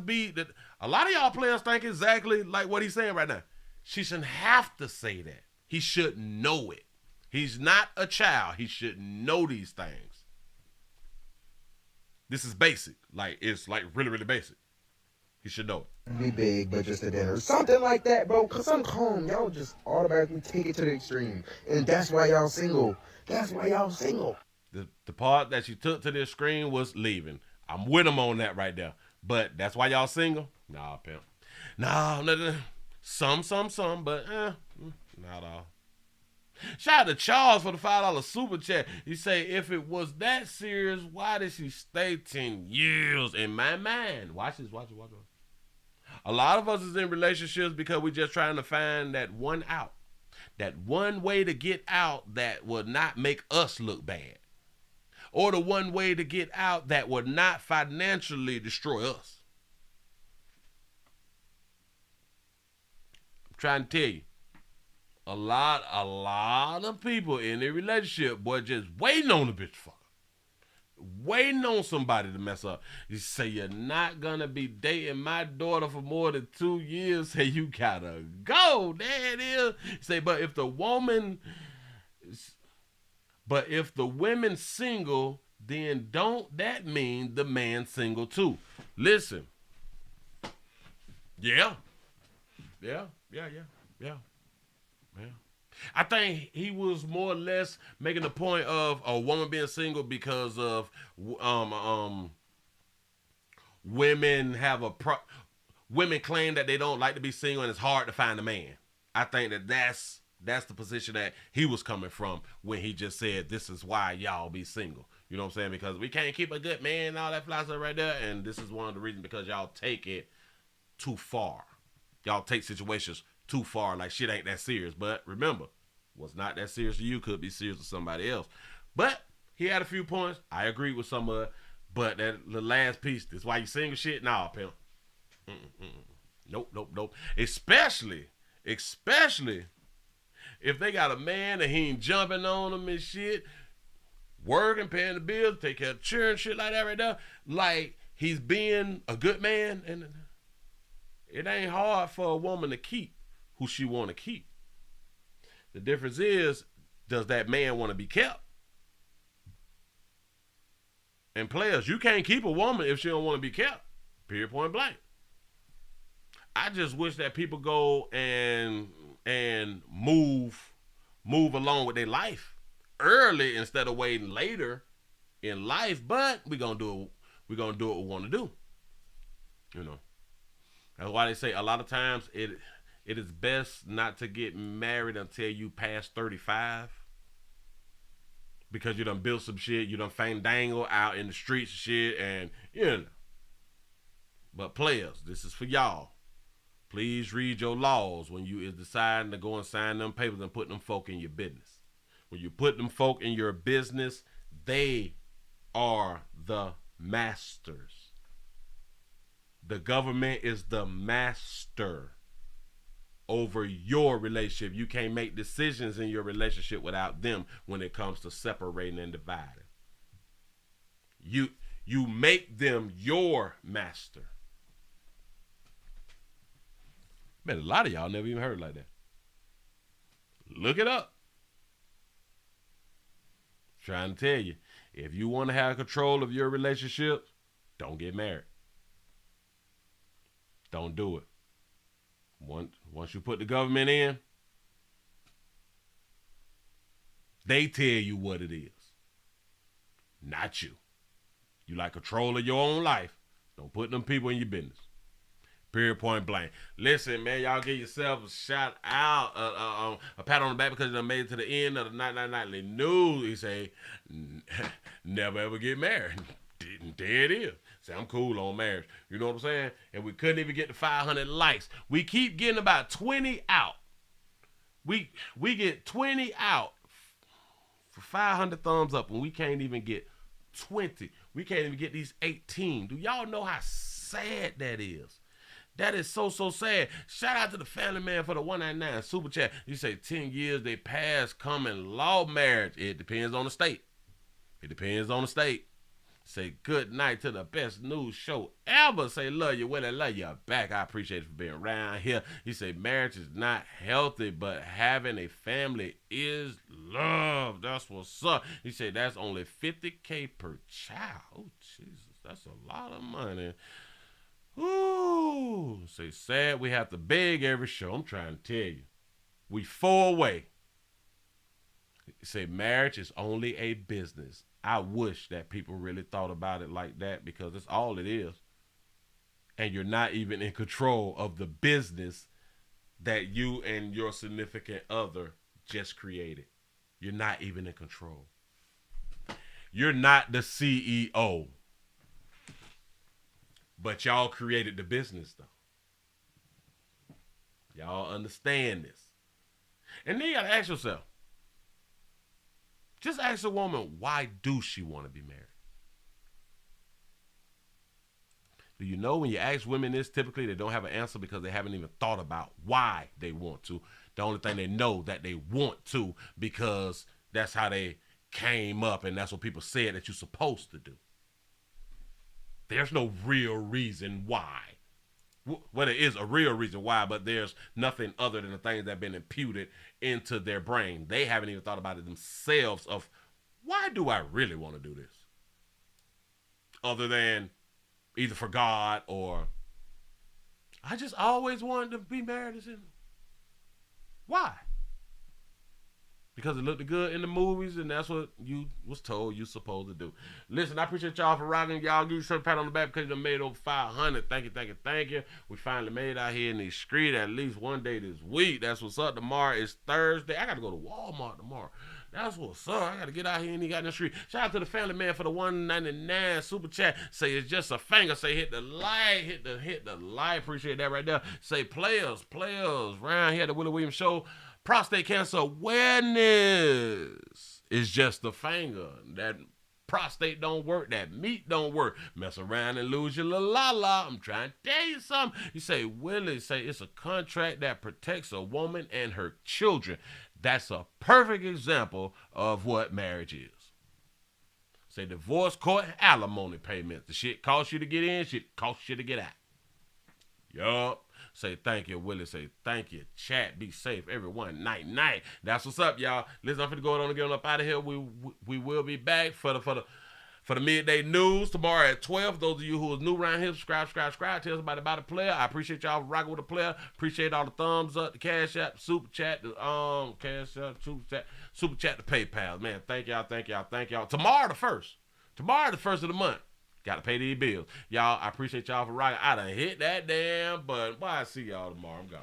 Speaker 1: a lot of y'all players think exactly like what he's saying right now. She shouldn't have to say that. He should know it. He's not a child. He should know these things. This is basic. Like, it's like really, really basic. He should know it.
Speaker 9: Be big, but just a dinner. Something like that, bro. Cause I'm calm. Y'all just automatically take it to the extreme. And that's why y'all single. That's why y'all single.
Speaker 1: The part that she took to the screen was leaving. I'm with him on that right there. But that's why y'all single? Nah, pimp. Nah, some, but not all. Shout out to Charles for the $5 super chat. He say, if it was that serious, why did she stay 10 years? In my mind, watch this. A lot of us is in relationships because we're just trying to find that one out. That one way to get out that will not make us look bad. Or the one way to get out that will not financially destroy us. I'm trying to tell you. A lot of people in a relationship, boy, just waiting on the bitch fucker. Waiting on somebody to mess up. You say, you're not gonna be dating my daughter for more than 2 years. Say, you gotta go. There it is. Say, but if the women's single, then don't that mean the man's single too? Listen. Yeah. I think he was more or less making the point of a woman being single because of women women claim that they don't like to be single and it's hard to find a man. I think that's the position that he was coming from when he just said this is why y'all be single. You know what I'm saying? Because we can't keep a good man and all that fly stuff right there, and this is one of the reasons because y'all take it too far. Y'all take situations too far, like shit ain't that serious. But remember, what's not that serious to you could be serious to somebody else. But he had a few points. I agree with some of it. But the last piece, this why you single shit? Nah, pimp. Nope. Especially if they got a man and he ain't jumping on them and shit, working, paying the bills, take care of children, shit like that right there. Like, he's being a good man, and it ain't hard for a woman to keep who she want to keep. The difference is, does that man want to be kept? And players, you can't keep a woman if she don't want to be kept. Period, point blank. I just wish that people go and move along with their life early instead of waiting later in life. But we're gonna do what we want to do. You know, that's why they say a lot of times it is best not to get married until you pass 35, because you done built some shit, you done fandangle out in the streets and shit, and you know. But players, this is for y'all. Please read your laws when you is deciding to go and sign them papers and put them folk in your business. When you put them folk in your business, they are the masters. The government is the master over your relationship. You can't make decisions in your relationship without them when it comes to separating and dividing. You make them your master. Bet a lot of y'all never even heard like that. Look it up. Trying to tell you, if you want to have control of your relationships, don't get married. Don't do it. Once you put the government in, they tell you what it is. Not you. You like control of your own life. Don't put them people in your business. Period, point blank. Listen, man, y'all give yourself a shout out, a pat on the back because you done made it to the end of the nightly news. He say, never ever get married. There it is. Say, I'm cool on marriage. You know what I'm saying? And we couldn't even get to 500 likes. We keep getting about 20 out. We get 20 out for 500 thumbs up, and we can't even get 20. We can't even get these 18. Do y'all know how sad that is? That is so sad. Shout out to the family man for the 199 super chat. You say 10 years they pass common law marriage. It depends on the state. It depends on the state. Say good night to the best news show ever. Say love you, Willie, love you back. I appreciate you for being around here. He say marriage is not healthy, but having a family is love. That's what's up. He said that's only $50K per child. Oh, Jesus, that's a lot of money. Ooh, say sad we have to beg every show. I'm trying to tell you. We 4 away. Say marriage is only a business. I wish that people really thought about it like that because it's all it is. And you're not even in control of the business that you and your significant other just created. You're not even in control. You're not the CEO. But y'all created the business, though. Y'all understand this. And then you got to ask yourself, just ask a woman, why do she want to be married? Do you know when you ask women this, typically they don't have an answer because they haven't even thought about why they want to. The only thing they know that they want to because that's how they came up and that's what people said that you're supposed to do. There's no real reason why. Well, there is a real reason why, but there's nothing other than the things that have been imputed into their brain. They haven't even thought about it themselves of, why do I really want to do this? Other than either for God or, I just always wanted to be married. Why? Because it looked good in the movies, and that's what you was told you supposed to do. Listen, I appreciate y'all for rocking. Y'all give you some pat on the back because you done made over 500. Thank you. We finally made it out here in these streets at least one day this week. That's what's up. Tomorrow is Thursday. I got to go to Walmart tomorrow. That's what's up. I got to get out here and get in the street. Shout out to the family man for the 199 super chat. Say it's just a finger. Say hit the like. Hit the like. Appreciate that right there. Say players. Round here at the Willie Williams Show. Prostate cancer awareness is just a finger. That prostate don't work. That meat don't work. Mess around and lose your la. I'm trying to tell you something. You say, Willie, say it's a contract that protects a woman and her children. That's a perfect example of what marriage is. Say divorce court, alimony payments. The shit costs you to get in, shit costs you to get out. Yup. Say thank you, Willie. Say thank you. Chat, be safe, everyone. Night. That's what's up, y'all. Listen, I'm finna go on and get on up out of here. We will be back for the midday news tomorrow at 12. Those of you who are new around here, subscribe. Tell somebody about the player. I appreciate y'all rocking with the player. Appreciate all the thumbs up, the cash app, super chat, the cash app, super chat, the PayPal. Man, thank y'all. Tomorrow the first of the month. Got to pay these bills. Y'all, I appreciate y'all for rocking. I done hit that damn button. Bye, I see y'all tomorrow. I'm gone.